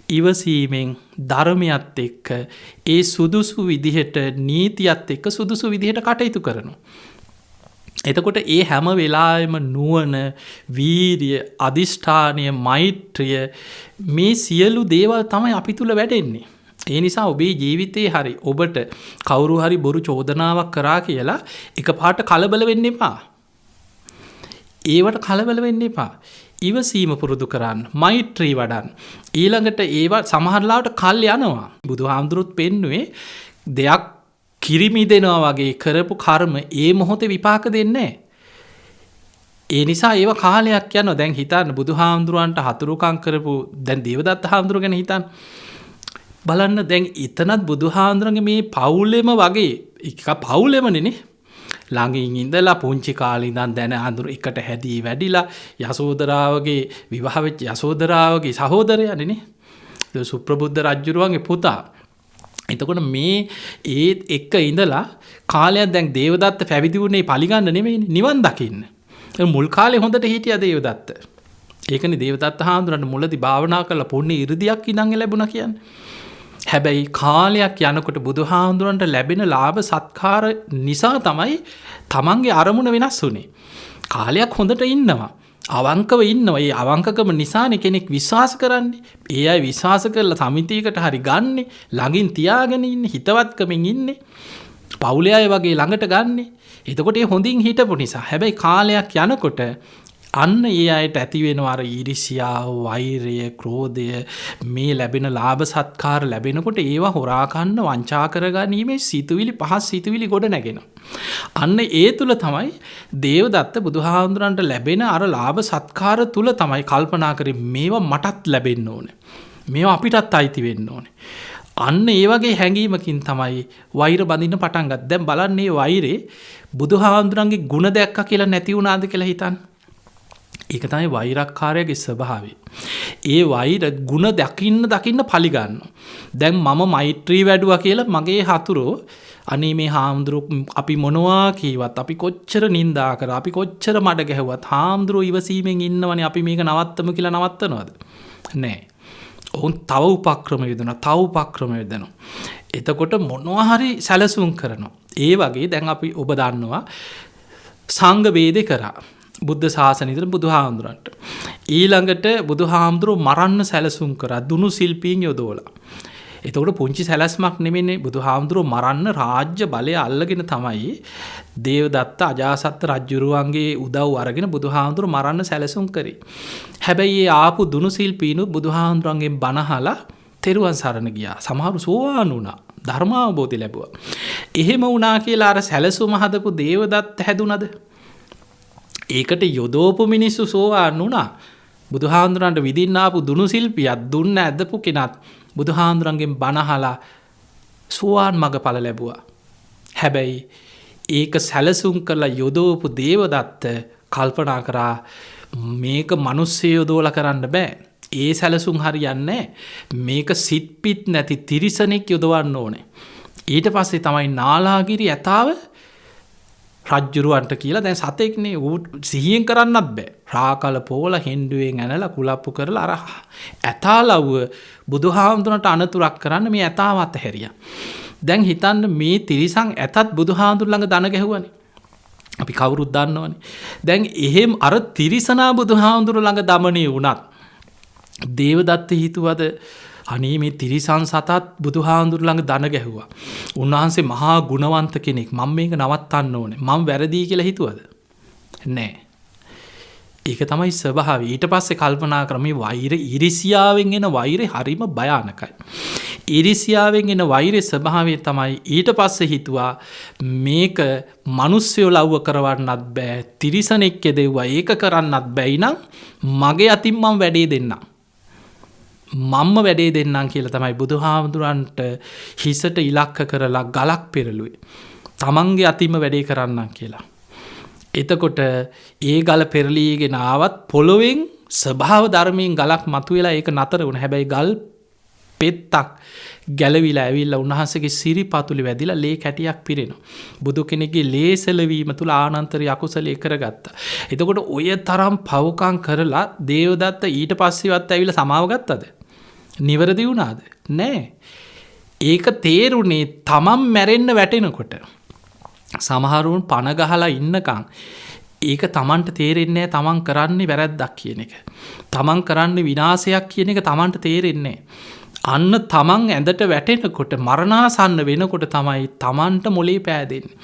Speaker 4: ඉවසීමෙන් ධර්මයත් එක්ක ඒ සුදුසු විදිහට, නීතියත් එක්ක සුදුසු විදිහට කටයුතු කරනවා. එතකොට ඒ හැම වෙලාවෙම නුවණ, වීරිය, අධිෂ්ඨානය, මෛත්‍රිය මේ සියලු දේවල් තමයි අපි තුල වැඩෙන්නේ. ඒ නිසා ඔබේ ජීවිතේ හරි ඔබට කවුරු හරි බොරු චෝදනාවක් කරා කියලා එකපාරට කලබල වෙන්න එපා. ඒවට කලබල වෙන්න එපා. ඉවසීම පුරුදු කරන්න, මෛත්‍රී වඩන්න. ඊළඟට ඒවා සමහරලාවට කල් යනවා. බුදුහාමුදුරුවෝ පෙන්නුවේ දෙයක් කිරිමි දෙනවා වගේ කරපු කර්ම ඒ මොහොතේ විපාක දෙන්නේ නැහැ. ඒ නිසා ඒව කාලයක් යනවා. දැන් හිතන්න බුදුහාමුදුරුවන්ට හතුරුකම් කරපු දැන් දේවදත්ත හාමුදුරුවෝ ගැන හිතන්න. බලන්න දැන් එතනත් බුදුහාමුදුරන්ගේ මේ පවුලෙම වගේ එක පවුලෙමනේ ළඟින් ඉඳලා පුංචි කාලේ ඉඳන් දැන හඳුර එකට හැදී වැඩිලා යසෝදරාවගේ විවාහ වෙච්ච යසෝදරාවගේ සහෝදරයානේ සුප්‍රබුද්ධ රජුරුවන්ගේ පුතා. එතකොට මේ ඒත් එක්ක ඉඳලා කාලයක් දැන් දේවදත්ත පැවිදි වුණේ පලිගන්න නෙමෙයිනේ, නිවන් දකින්න. මුල් කාලේ හොඳට හිටියා දේවදත්ත. ඒකනේ දේවදත්ත හාමුදුරන්ට මුලදී භාවනා කරලා පුණ්‍ය ඉරිදියක් ඉඳන් ලැබුණා කියන්නේ. හැබැයි කාලයක් යනකොට බුදුහාමුදුරන්ට ලැබෙන ලාභ සත්කාර නිසා තමයි තමන්ගේ අරමුණ වෙනස් වුනේ. කාලයක් හොඳට ඉන්නවා. අවංකව ඉන්නවා. ඒ අවංකකම නිසානේ කෙනෙක් විශ්වාස කරන්නේ. ඒ අය විශ්වාස කරලා සමිතියකට හරි ගන්නෙ, ළඟින් තියාගෙන ඉන්නේ, හිතවත්කමින් ඉන්නේ. පවුලේ අය වගේ ළඟට ගන්නෙ. එතකොට ඒ හොඳින් හිටපු නිසා. හැබැයි කාලයක් යනකොට අන්න ඒ අයට ඇති වෙනවා අර ඊර්ෂ්‍යාව, වෛරය, ක්‍රෝධය, මේ ලැබෙන ලාභ සත්කාර ලැබෙනකොට ඒවා හොරා ගන්න, වංචා කරගැනීමේ සිතුවිලි පහස් සිතුවිලි ගොඩ නැගෙනවා. අන්න ඒ තුල තමයි දේවදත්ත බුදුහාමුදුරන්ට ලැබෙන අර ලාභ සත්කාර තුල තමයි කල්පනා කරේ මේවා මටත් ලැබෙන්න ඕනේ. මේවා අපිටත් අයිති වෙන්න ඕනේ. අන්න ඒ වගේ හැඟීමකින් තමයි වෛර බඳින්න පටන් ගත්තේ. දැන් බලන්න මේ වෛරේ බුදුහාමුදුරන්ගේ ಗುಣ දැක්කා කියලා නැති වුණාද කියලා හිතන්න. ඒක තමයි වෛරක්කාරයාගේ ස්වභාවය. ඒ වෛර ಗುಣ දකින්න පලිගන්නවා. දැන් මම මෛත්‍රී වැඩුවා කියලා මගේ හතුරෝ අනේ මේ හාමුදුරුවෝ අපි මොනවා කීවත්, අපි කොච්චර නින්දා කරා, අපි කොච්චර මඩ ගැහුවත් හාමුදුරුවෝ ඉවසීමෙන් ඉන්නවනේ, අපි මේක නවත්තමු කියලා නවත්තනවද? නෑ. ඔවුන් තව උපක්‍රම යොදනවා. එතකොට මොනවා හරි සැලසුම් කරනවා. ඒ වගේ දැන් අපි ඔබ දන්නවා සංඝ වේදේ කරා. බුද්ධ ශාසනය බුදුහාමුදුරන්ට. ඊළඟට බුදුහාමුදුරුවෝ මරන්න සැලසුම් කරා දුනු ශිල්පීන් යොදවලා. එතකොට පුංචි සැලැස්මක් නෙමෙයිනේ, බුදුහාමුදුරුවෝ මරන්න රාජ්‍ය බලය අල්ලගෙන තමයි දේවදත්ත අජාසත් රජුරුවන්ගේ උදව් අරගෙන බුදුහාමුදුරුවෝ මරන්න සැලසුම් කරේ. හැබැයි ඒ ආපු දුනු ශිල්පීනු බුදුහාමුදුරන්ගෙන් බණහලා තෙරුවන් සරණ ගියා. සමහරු සෝවාන් වුණා. ධර්මාවබෝධය ලැබුවා. එහෙම වුණා කියලා අර සැලසුම හදපු දේවදත්ත හැදුනද? ඒකට යොදෝපු මිනිස්සු සෝවාන් වුණා. බුදුහාමුදුරන්ට විදින්න ආපු දුනු ශිල්පියක් දුන්න ඇදපු කෙනත් බුදුහාමුදුරන්ගෙන් බණහලා සෝවාන් මගඵල ලැබුවා. හැබැයි ඒක සැලසුම් කරලා යොදෝපු දේවදත්ත කල්පනා කරා මේක මිනිස්සු යොදවලා කරන්න බෑ. ඒ සැලසුම් හරියන්නේ මේක සිත්පිත් නැති තිරිසනෙක් යොදවන්න ඕනේ. ඊට පස්සේ තමයි නාලාගිරි ඇතාව රජ්ජුරුවන්ට කියලා දැන් සතෙක්නේ ඌ සිහියෙන් කරන්නත් බෑ. රාකල පෝල හෙන්ඩුවෙන් ඇනලා කුලප්පු කරලා අර ඇතාලව්ව බුදුහාමුදුරන්ට අනතුරක් කරන්න මේ ඇතාව අතහැරියා. දැන් හිතන්න මේ තිරිසන් ඇතත් බුදුහාමුදුර ළඟ දන ගැහුවනේ. අපි කවුරුත් දන්නවනේ. දැන් එහෙම අර තිරිසනා බුදුහාමුදුර ළඟ දමණය වුණත් දේවදත්ත හිතුවද අනේ මේ තිරිසන් සතත් බුදුහාමුදුර ළඟ දන ගැහුවා. උන්වහන්සේ මහා ගුණවන්ත කෙනෙක්. මම මේක නවත්තන්න ඕනේ. මම වැරදි කියලා හිතුවද? නෑ. ඒක තමයි ස්වභාවය. ඊට පස්සේ කල්පනා කරා මේ වෛර ඊර්ෂ්‍යාවෙන් එන වෛරය හරිම භයානකයි. ඊර්ෂ්‍යාවෙන් එන වෛරේ ස්වභාවය තමයි ඊට පස්සේ හිතුවා මේක මිනිස්සුયો ලව්ව කරවන්නත් බෑ. තිරිසනෙක් දෙව්වා ඒක කරන්නත් බැයි නම් මගේ අතින් මම වැඩේ දෙන්නම්. මම්ම වැඩේ දෙන්නම් කියලා තමයි බුදුහාමුදුරන්ට හිසට ඉලක්ක කරලා ගලක් පෙරළුවේ. තමන්ගේ අතින්ම වැඩේ කරන්නම් කියලා. එතකොට ඒ ගල පෙරලීගෙන ආවත් පොළොවෙන් ස්වභාව ධර්මයෙන් ගලක් මතුවෙලා ඒක නතර වුණා. හැබැයි ගල් පෙත්තක් ගැලවිලා ඇවිල්ලා උන්වහන්සේගේ සිරිපතුලේ වැදිලා ලේ කැටියක් පිරෙනවා. බුදු කෙනෙක්ගේ ලේ සැලවීම තුල ආනන්තරිය අකුසලයේ කරගත්තා. එතකොට ඔය තරම් පවකම් කරලා දේවදත්ත ඊට පස්සේවත් ඇවිල්ලා සමාව ගත්තද? නිවැරදි වුණාද? නෑ. ඒක තේරුනේ තමන් මැරෙන්න වැටෙනකොට. සමහරුන් පණ ගහලා ඉන්නකම් ඒක තමන්ට තේරෙන්නේ නැහැ තමන් කරන්නේ වැරද්දක් කියන එක. තමන් කරන්නේ විනාශයක් කියන එක තමන්ට තේරෙන්නේ නැහැ. අන්න තමන් ඇඳට වැටෙනකොට මරණාසන්න වෙනකොට තමයි තමන්ට මොලේ පෑදෙන්නේ.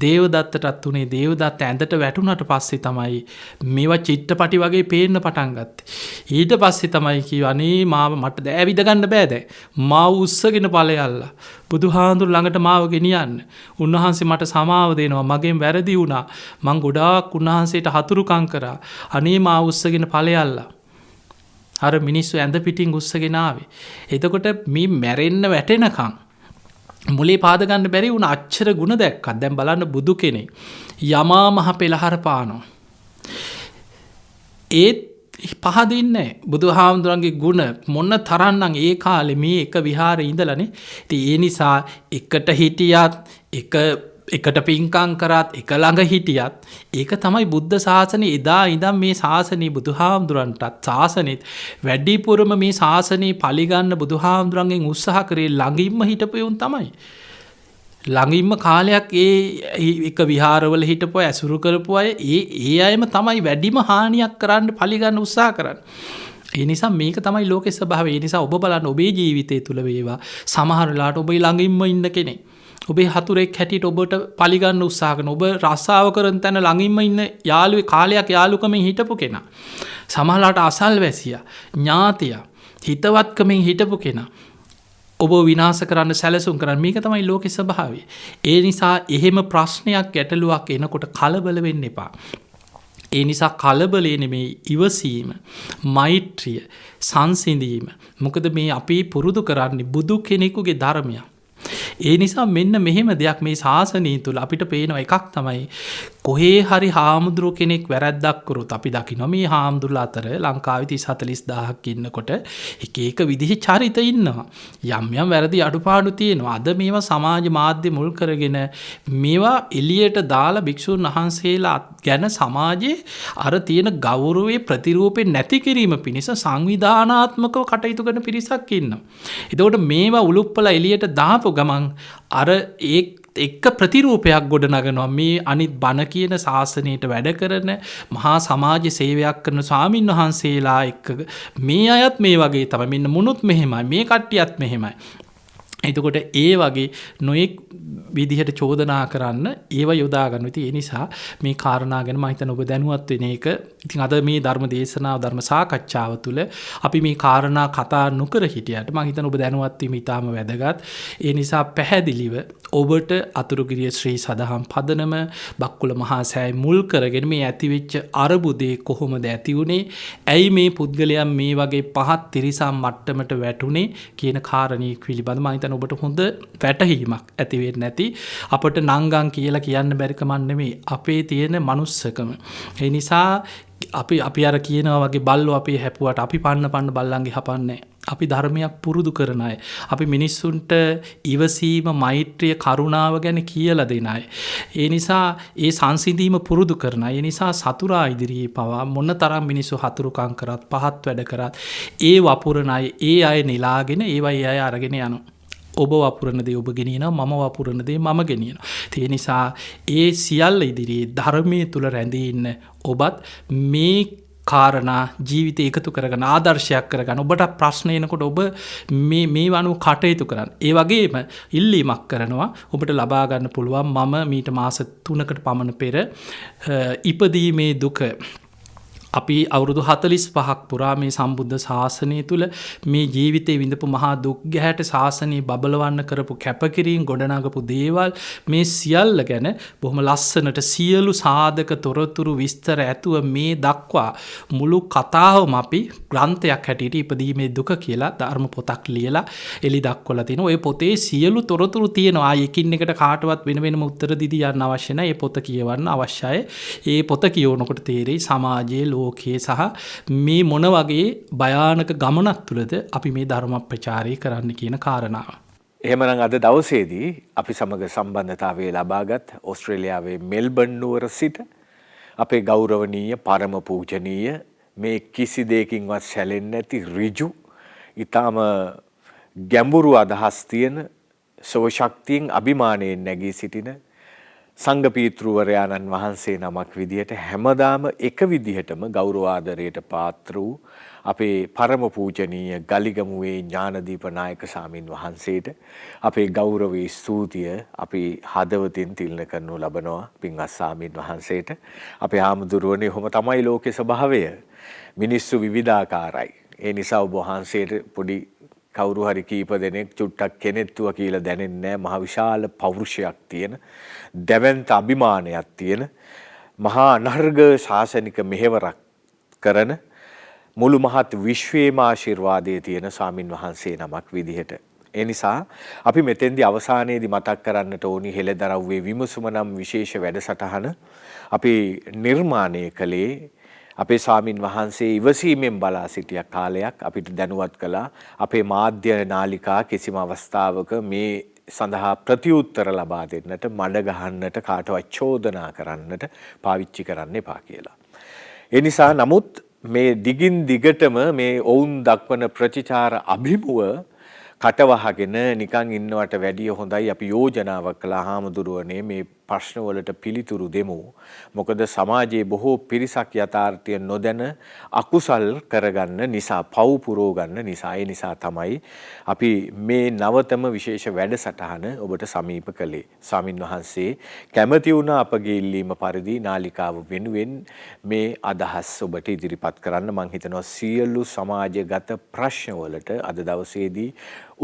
Speaker 4: දේවදත්තටත් උනේ දේවදත්ත ඇඳට වැටුණට පස්සේ තමයි මේවා චිත්‍රපටි වගේ පේන්න පටන් ගත්තේ. ඊට පස්සේ තමයි කිව්වා අනේ මාව මට දෑවිද ගන්න බෑ දැන්. මාව උස්සගෙන ඵලයල්ලා. බුදුහාඳුර ළඟට මාව ගෙනියන්න. උන්වහන්සේ මට සමාව දෙනවා. මගෙන් වැරදි වුණා. මං ගොඩාක් උන්වහන්සේට හතුරුකම් කරා. අනේ මාව උස්සගෙන ඵලයල්ලා. අර මිනිස්සු ඇඳ පිටින් උස්සගෙන ආවේ. එතකොට මේ මැරෙන්න වැටෙනකම් මුලේ පාද ගන්න බැරි වුණ අච්චර ಗುಣ දැක්කත් දැන් බලන්න බුදු කෙනෙක් යමා මහ පෙළහර පානවා. ඒත් පහදින්නේ බුදුහාමුදුරන්ගේ ගුණ මොන තරම්නම් ඒ කාලේ මේ එක විහාරේ ඉඳලානේ. ඉතින් ඒ නිසා එකට හිටියත් එකට පින්කම් කරත් එක ළඟ හිටියත් ඒක තමයි බුද්ධ ශාසනය. එදා ඉඳන් මේ ශාසනය බුදුහාමුදුරන්ටත් ශාසනෙත් වැඩිපුරම මේ ශාසනය පලිගන්න බුදුහාමුදුරන්ගෙන් උත්සාහ කරේ ළඟින්ම හිටපු උන් තමයි. ළඟින්ම කාලයක් එක විහාරවල හිටපු ඇසුරු කරපු අය ඒ අයම තමයි වැඩිම හානියක් කරන්න පලිගන්න උත්සාහ කරන්න. ඒ නිසා මේක තමයි ලෝකෙ ස්වභාවය. ඒ නිසා ඔබ බලන්න ඔබේ ජීවිතය තුළ වේවා සමහර වෙලාවට ඔබේ ළඟින්ම ඉන්න කෙනෙක් ඔබේ හතුරෙක් හැටියට ඔබට පලිගන්න උත්සාහ කරන ඔබ රස්සාව කරන තැන ළඟින්ම ඉන්න යාළුවෙක් කාලයක් යාළුකමින් හිටපු කෙනා සමහරලාට අසල්වැසියා ඥාතියා හිතවත්කමින් හිටපු කෙනා ඔබ විනාශ කරන්න සැලසුම් කරන්න මේක තමයි ලෝකෙ ස්වභාවය. ඒ නිසා එහෙම ප්‍රශ්නයක් ගැටලුවක් එනකොට කලබල වෙන්න එපා. ඒ නිසා කලබලේ නෙමේ ඉවසීම, මෛත්‍රිය, සංසිඳීම. මොකද මේ අපි පුරුදු කරන්නේ බුදු කෙනෙකුගේ ධර්මයක්. ඒ නිසා මෙන්න මෙහෙම දෙයක් මේ ශාසනය තුළ අපිට පේනවා එකක් තමයි කොහේ හරි හාමුදුරුව කෙනෙක් වැරැද්දක් කරොත් අපි දකිනවා මේ හාමුදුරුවෝ අතර ලංකාවේ 30-40000ක් ඉන්නකොට එක විදිහේ චරිත ඉන්නවා. යම් යම් වැරදි අඩුපාඩු තියෙනවා. අද මේවා සමාජ මාධ්‍ය මුල් කරගෙන මේවා එළියට දාලා භික්ෂුන් වහන්සේලා ගැන සමාජයේ අර තියෙන ගෞරවයේ ප්‍රතිරූපේ නැති කිරීම පිණිස සංවිධානාත්මකව කටයුතු කරන පිරිසක් ඉන්නවා. එතකොට මේවා උලුප්පලා එළියට දාපු ගමන් අර එක්ක ප්‍රතිරූපයක් ගොඩ නගනවා මේ අනිත් බණ කියන ශාසනයට වැඩ කරන මහා සමාජ සේවයක් කරන ස්වාමින් වහන්සේලා එක්ක මේ අයත් මේ වගේ තමයි මෙන්න මුනුත් මෙහෙමයි මේ කට්ටියත් මෙහෙමයි. එතකොට ඒ වගේ නොයෙක් විදිහට චෝදනා කරන්න ඒව යොදා ගන්න. ඉතින් ඒ නිසා මේ කාරණා ගැන මම හිතන ඔබ දැනුවත් වෙන එක. ඉතින් අද මේ ධර්ම දේශනාව ධර්ම සාකච්ඡාව තුළ අපි මේ කාරණා කතා නොකර හිටියට මම හිතන ඔබ දැනුවත් වීම ඉතාම වැදගත්. ඒ නිසා පැහැදිලිව ඔබට අතුරුගිරිය ශ්‍රී සදහම් පදනම බක්කුල මහා සෑය මුල් කරගෙන මේ ඇතිවෙච්ච අරබුදේ කොහොමද ඇති වුනේ? ඇයි මේ පුද්ගලයන් මේ වගේ පහත් තිරිසන් මට්ටමට වැටුනේ කියන කාරණේ පිළිබඳව මම හිතන ඔබට හොඳ වැටහීමක් ඇති වෙන්නේ නැති අපට නංගන් කියලා කියන්න බැරි කමක් නෙමෙයි අපේ තියෙන manussකම. ඒ නිසා අපි අර කියනවා වගේ බල්ලෝ අපේ හැපුවට අපි පන්න බල්ලන්ගේ හපන්නේ. අපි ධර්මයක් පුරුදු කරන අය. අපි මිනිස්සුන්ට ඉවසීම, මෛත්‍රිය, කරුණාව ගැන කියලා දෙන අය. ඒ නිසා ඒ සංසිඳීම පුරුදු කරන අය. ඒ නිසා සතුරා ඉදිරියේ පවා මොනතරම් මිනිස්සු හතුරුකම් කරත්, පහත් වැඩ කරත්, ඒ වපුරන අය, ඒ අය නෙලාගෙන ඒවයි අය අරගෙන යනවා. ඔබ වපුරන දේ ඔබ ගෙනියනවා, මම වපුරන දේ මම ගෙනියනවා. ඒ නිසා ඒ සියල්ල ඉදිරියේ ධර්මයේ තුල රැඳී ඉන්න ඔබත් මේ කාරණා ජීවිතය එකතු කරගන්න ආදර්ශයක් කරගන්න. ඔබට ප්‍රශ්න එනකොට ඔබ මේ වනුව කටයුතු කරන්න. ඒ වගේම ඉල්ලීමක් කරනවා ඔබට ලබා ගන්න පුළුවන් මම මීට මාස 3කට පමණ පෙර ඉපදීමේ දුක අපි අවුරුදු 45ක් පුරා මේ සම්බුද්ධ ශාසනය තුළ මේ ජීවිතේ විඳපු මහා දුක් ගැහැට ශාසනය බබලවන්න කරපු කැපකිරීම ගොඩනගපු දේවල් මේ සියල්ල ගැන බොහොම ලස්සනට සියලු සාධක තොරතුරු විස්තර ඇතුව මේ දක්වා මුළු කතාවම අපි ග්‍රන්ථයක් හැටියට ඉපදීමේ දුක කියලා ධර්ම පොතක් ලියලා එලි දක්වලා තිනවා. ඔය පොතේ සියලු තොරතුරු තියෙනවා. එකින් එකට කාටවත් වෙන වෙනම උත්තර දීදී යන්න අවශ්‍ය නැහැ. මේ පොත කියවන්න අවශ්‍යයි. ඒ පොත කියවනකොට තේරෙයි සමාජයේ ලෝකයේ සහ මේ මොන වගේ භයානක ගමනක් තුළද අපි මේ ධර්ම ප්‍රචාරය කරන්න කියන කාරණාව.
Speaker 1: එහෙමනම් අද දවසේදී අපි සමග සම්බන්ධතාවය ලබාගත් ඕස්ට්‍රේලියාවේ මෙල්බර්න් නුවර සිට අපේ ගෞරවනීය පරම පූජනීය මේ කිසි දෙයකින්වත් සැලෙන්නේ නැති ඍජු ඊටම ගැඹුරු අදහස් තියෙන සෝශක්තියෙන් අභිමානයෙන් නැගී සිටින සංඝ පීතෘවරයාණන් වහන්සේ නමක් විදිහට හැමදාම එක විදිහටම ගෞරව ආදරයට පාත්‍ර වූ අපේ පරම පූජනීය ගලිගමුවේ ඥානදීප නායක ස්වාමින් වහන්සේට අපේ ගෞරවයේ ස්තුතිය අපි හදවතින් තිලන කරනු ලබනවා. පින්වත් ස්වාමින් වහන්සේට අපේ ආමුදුරුවනේ ඔහොම තමයි ලෝකේ ස්වභාවය. මිනිස්සු විවිධාකාරයි. ඒ නිසා ඔබ වහන්සේට පොඩි කවුරු හරි කීප දෙනෙක් චුට්ටක් කෙනෙක්තුව කියලා දැනෙන්නේ මහ විශාල පෞරුෂයක් තියෙන දැවැන්ත අභිමානයක් තියෙන මහා අනර්ග ශාසනික මෙහෙවරක් කරන මුළු මහත් විශ්වයේම ආශිර්වාදයේ තියෙන ස්වාමින් වහන්සේ නමක් විදිහට. ඒ නිසා අපි මෙතෙන්දී අවසානයේදී මතක් කරන්නට ඕනි හෙළදරව්වේ විමසුම නම් විශේෂ වැඩසටහන අපි නිර්මාණය කළේ අපේ ස්වාමින් වහන්සේ ඉවසීමෙන් බලා සිටිය කාලයක් අපිට දැනුවත් කළා. අපේ මාධ්‍ය නාලිකා කිසිම අවස්ථාවක මේ සඳහා ප්‍රතිඋත්තර ලබා දෙන්නට, මඩ ගහන්නට, කාටවත් චෝදනා කරන්නට පාවිච්චි කරන්න එපා කියලා. ඒ නිසා නමුත් මේ දිගින් දිගටම මේ ඔවුන් දක්වන ප්‍රතිචාර අභිමුව කටවහගෙන නිකන් ඉන්නවට වැඩිය හොඳයි අපි යෝජනාවක් කළා හාමුදුරුවනේ මේ ප්‍රශ්නවලට පිළිතුරු දෙමු. මොකද සමාජයේ බොහෝ පිරිසක් යථාර්ථය නොදැන අකුසල් කරගන්න නිසා, පව් පුරව ගන්න නිසා, ඒ නිසා තමයි අපි මේ නවතම විශේෂ වැඩසටහන ඔබට සමීප කළේ. ස්වාමින් වහන්සේ කැමති වුණා අපගේ ඉල්ලීම පරිදි නාලිකාව වෙනුවෙන් මේ අදහස් ඔබට ඉදිරිපත් කරන්න. මම හිතනවා සියලු සමාජගත ප්‍රශ්නවලට අද දවසේදී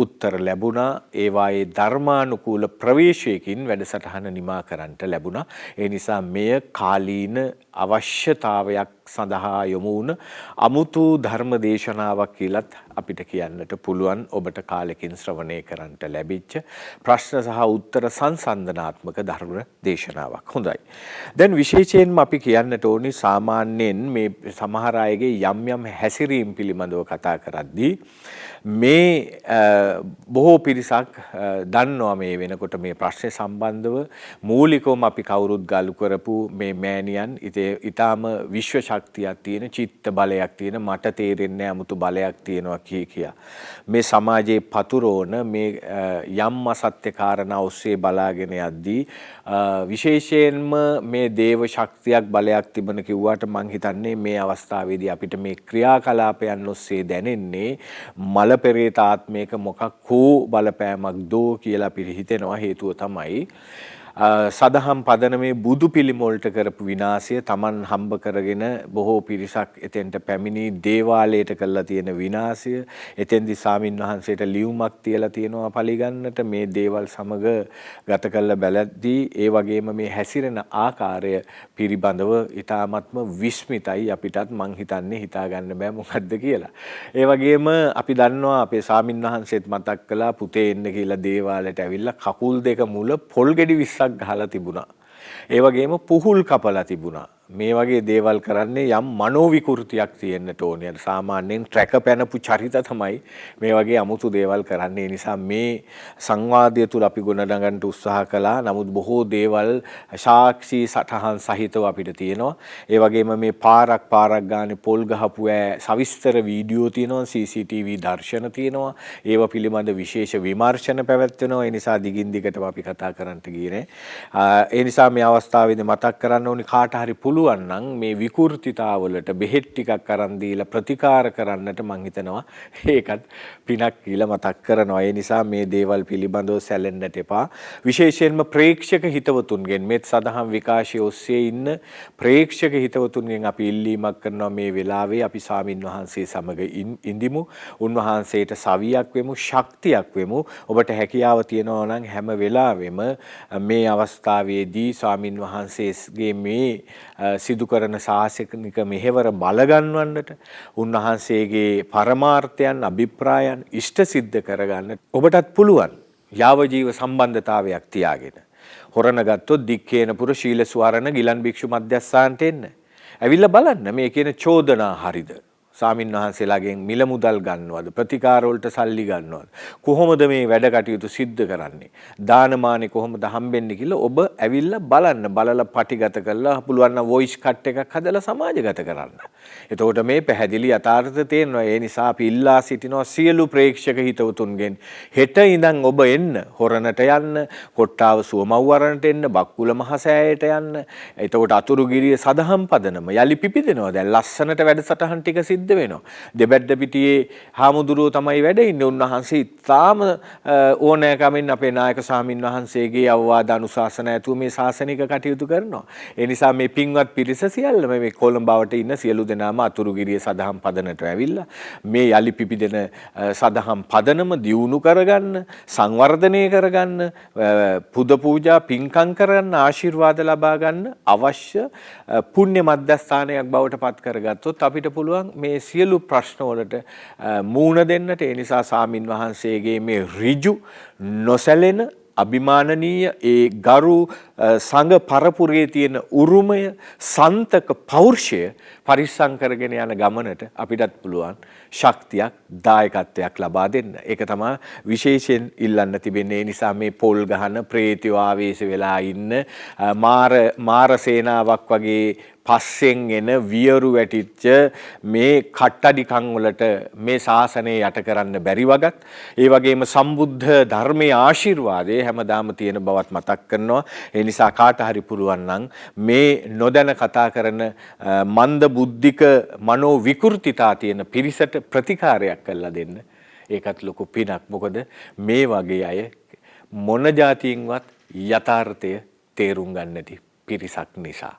Speaker 1: උත්තර ලැබුණා. ඒවායේ ධර්මානුකූල ප්‍රවේශයකින් වැඩසටහන නිමා කරන්නට ලැබුණා. ඒ නිසා මෙය කාලීන අවශ්‍යතාවයක් සඳහා යොමු වුණ අමුතු ධර්ම දේශනාවක් කියලත් අපිට කියන්නට පුළුවන්. ඔබට කාලෙකින් ශ්‍රවණය කරන්නට ලැබිච්ච ප්‍රශ්න සහ උත්තර සංසන්දනාත්මක ධර්ම දේශනාවක්. හොඳයි. දැන් විශේෂයෙන්ම අපි කියන්නට ඕනි සාමාන්‍යයෙන් මේ සමහර අයගේ යම් යම් හැසිරීම් පිළිබඳව කතා කරද්දී මේ බොහෝ පිරිසක් දන්නවා මේ වෙනකොට මේ ප්‍රශ්නේ සම්බන්ධව මූලිකවම අපි කවුරුත් ගලු කරපු මේ මෑණියන් ඊටාම විශ්ව ශක්තියක් තියෙන, චිත්ත බලයක් තියෙන, මට තේරෙන්නේ 아무තු බලයක් තියෙනවා කියා මේ සමාජයේ පතුරවන මේ යම් අසත්‍ය කාරණා ඔස්සේ බලාගෙන යද්දී විශේෂයෙන්ම මේ දේව ශක්තියක් බලයක් තිබෙන කිව්වට මං හිතන්නේ මේ අවස්ථාවේදී අපිට මේ ක්‍රියාකලාපයන් ඔස්සේ දැනෙන්නේ මල පෙරේත ආත්මයක මොකක් හෝ බලපෑමක් දෝ කියලා අපිට හිතෙනවා. හේතුව තමයි සදහම් පදනමේ බුදු පිළිම වලට කරපු විනාශය, Taman හම්බ කරගෙන බොහෝ පිරිසක් එතෙන්ට පැමිණි දේවාලයට කළා තියෙන විනාශය, එතෙන්දි ස්වාමින් වහන්සේට ලියුමක් තියලා තියෙනවා පරිගන්නට මේ දේවල් සමග ගත කළ බැලද්දී ඒ වගේම මේ හැසිරෙන ආකාරය පිළිබඳව ඊ타ත්ම විස්මිතයි. අපිටත් මං හිතන්නේ හිතා ගන්න බෑ මොකද්ද කියලා. ඒ වගේම අපි දන්නවා අපේ ස්වාමින් වහන්සේත් මතක් කළා පුතේ එන්න කියලා දේවාලයට ඇවිල්ලා කකුල් දෙක මුල පොල් ගෙඩි 20ක් ගහලා තිබුණා. ඒ වගේම පුහුල් කපලා තිබුණා. මේ වගේ දේවල් කරන්නේ යම් මනෝ විකෘතියක් තියෙන්නට ඕනේ. සාමාන්‍යයෙන් ට්‍රැක පැනපු චරිත තමයි මේ වගේ අමුතු දේවල් කරන්නේ. ඒ නිසා මේ සංවාදය තුල අපි ගොඩනගන්න උත්සාහ කළා. නමුත් බොහෝ දේවල් සාක්ෂි සටහන් සහිතව අපිට තියෙනවා. ඒ වගේම මේ පාරක් ගානේ පොල් ගහපු සවිස්තර වීඩියෝ තියෙනවා, CCTV දර්ශන තියෙනවා. ඒව පිළිබඳ විශේෂ විමර්ශන පැවැත්වෙනවා. ඒ නිසා දිගින් දිගටම අපි කතා කරන්නට ගියේ. ඒ නිසා මේ අවස්ථාවේදී මතක් කරන්න ඕනේ කාට හරි පුළුවන් නම් මේ විකෘතිතාවලට බෙහෙත් ටිකක් අරන් දීලා ප්‍රතිකාර කරන්නට මං හිතනවා ඒකත් පිනක් කියලා මතක් කරනවා. ඒ නිසා මේ දේවල් පිළිබඳව සැලෙන්නට එපා. විශේෂයෙන්ම ප්‍රේක්ෂක හිතවතුන්ගෙන් මේ සදහම් විකාශයේ ඔස්සේ ඉන්න ප්‍රේක්ෂක හිතවතුන්ගෙන් අපි ඉල්ලීමක් කරනවා මේ වෙලාවේ අපි ස්වාමින් වහන්සේ සමග ඉඳිමු. උන්වහන්සේට සවියක් වෙමු, ශක්තියක් වෙමු. ඔබට හැකියාව තියෙනවා නම් හැම වෙලාවෙම මේ අවස්ථාවේදී ස්වාමින් වහන්සේගේ මේ සිදු කරන සාසනික මෙහෙවර බලගන්වන්නට, උන්වහන්සේගේ පරමාර්ථයන්, අභිප්‍රායන් ඉෂ්ට සිද්ධ කරගන්න ඔබටත් පුළුවන්. යාවජීව සම්බන්ධතාවයක් තියාගෙන හොරණ ගත්තොත් දික්කේනපුර ශීල ස්වරණ ගිලන් භික්ෂු මධ්‍යස්ථානට එන්න. ඇවිල්ලා බලන්න මේ කියන චෝදනා හරිද? ස්වාමින් වහන්සේලාගෙන් මිල මුදල් ගන්නවද? ප්‍රතිකාර වලට සල්ලි ගන්නවද? කොහොමද මේ වැඩ කටයුතු සිද්ධ කරන්නේ? දානමානෙ කොහොමද හම්බෙන්නේ කියලා ඔබ ඇවිල්ලා බලන්න. බලලා පටිගත කරලා පුළුවන් නම් වොයිස් කට් එකක් හදලා සමාජගත කරන්න. එතකොට මේ පැහැදිලි යථාර්ථය තේරෙනවා. ඒ නිසා අපි ඉල්ලා සිටිනවා සියලු ප්‍රේක්ෂක හිතවතුන්ගෙන් හෙට ඉඳන් ඔබ එන්න, හොරණට යන්න, කොට්ටාව සුවමව්වරණට එන්න, බක්කුල මහසෑයට යන්න. එතකොට අතුරුගිරිය සදහම් පදනම යලි පිපිදෙනවා. දැන් ලස්සනට වැඩසටහන් ටික සිද්ධ වෙනවා. දෙබැද්ද පිටියේ හාමුදුරුවෝ තමයි වැඩ ඉන්නේ. උන්වහන්සේ තාම ඕනෑකමින් අපේ නායක ස්වාමින් වහන්සේගේ අවවාද අනුශාසන ඇතුව මේ ශාසනික කටයුතු කරනවා. ඒ නිසා මේ පින්වත් පිරිස සියල්ලම මේ කොළඹවට ඉන්න සියලු දෙනාම අතුරුගිරිය සදහම් පදනට ඇවිල්ලා මේ යලි පිපිදෙන සදහම් පදනම දියුණු කරගන්න, සංවර්ධනය කරගන්න, පුද පූජා පින්කම් කරගන්න, ආශිර්වාද ලබා ගන්න අවශ්‍ය පුණ්‍ය මධ්‍යස්ථානයක් බවට පත් කරගත්තොත් අපිට පුළුවන් මේ සියලු ප්‍රශ්නවලට මූණ දෙන්නට. ඒ නිසා ස්වාමින් වහන්සේගේ මේ ඍජු නොසැලෙන අභිමානනීය ඒ ගරු සංඝ පරපුරේ තියෙන උරුමය, සන්තක පෞරුෂය පරිස්සම් කරගෙන යන ගමනට අපිටත් පුළුවන් ශක්තියක්, දායකත්වයක් ලබා දෙන්න. ඒක තමයි විශේෂයෙන් ඉල්ලන්න තිබෙන්නේ. ඒ නිසා මේ පොල් ගහන ප්‍රේතයෝ ආවේශ වෙලා ඉන්න මාර සේනාවක් වගේ පස්සෙන් එන වියරු වැටිච්ච මේ කට්ටඩිකම් වලට මේ ශාසනය යට කරන්න බැරි වගත් ඒ වගේම සම්බුද්ධ ධර්මයේ ආශිර්වාදය හැමදාම තියෙන බවත් මතක් කරනවා. ඒ නිසා කාට හරි පුළුවන් නම් මේ නොදැන කතා කරන මන්ද බුද්ධික මනෝ විකෘතිතා තියෙන පිරිසට ප්‍රතිකාරයක් කළා දෙන්න. ඒකත් ලොකු පිනක්. මොකද මේ වගේ අය මොන જાතියින්වත් යථාර්ථය තේරුම් ගන්න නැති පිරිසක් නිසා.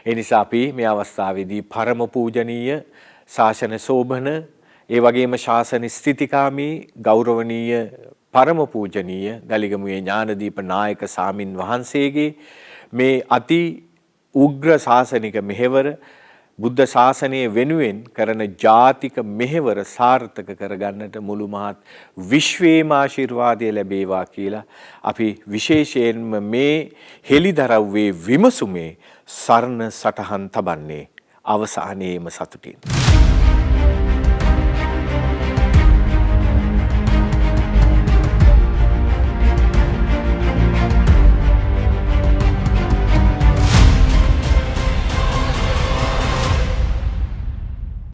Speaker 1: ඒ නිසා අපි මේ අවස්ථාවේදී පරම පූජනීය ශාසන සෝභන ඒ වගේම ශාසන ස්ථිතිකාමී ගෞරවනීය පරම පූජනීය ගලිගමුවේ ඥානදීප නායක සාමින් වහන්සේගේ මේ අති උග්‍ර ශාසනික මෙහෙවර බුද්ධ ශාසනය වෙනුවෙන් කරන ජාතික මෙහෙවර සාර්ථක කරගන්නට මුළු මහත් විශ්වේම ආශිර්වාදය ලැබේවා කියලා අපි විශේෂයෙන්ම මේ හෙළිදරව්වේ විමසුමේ සරණ සටහන් තබන්නේ අවසානයේම සතුටින්.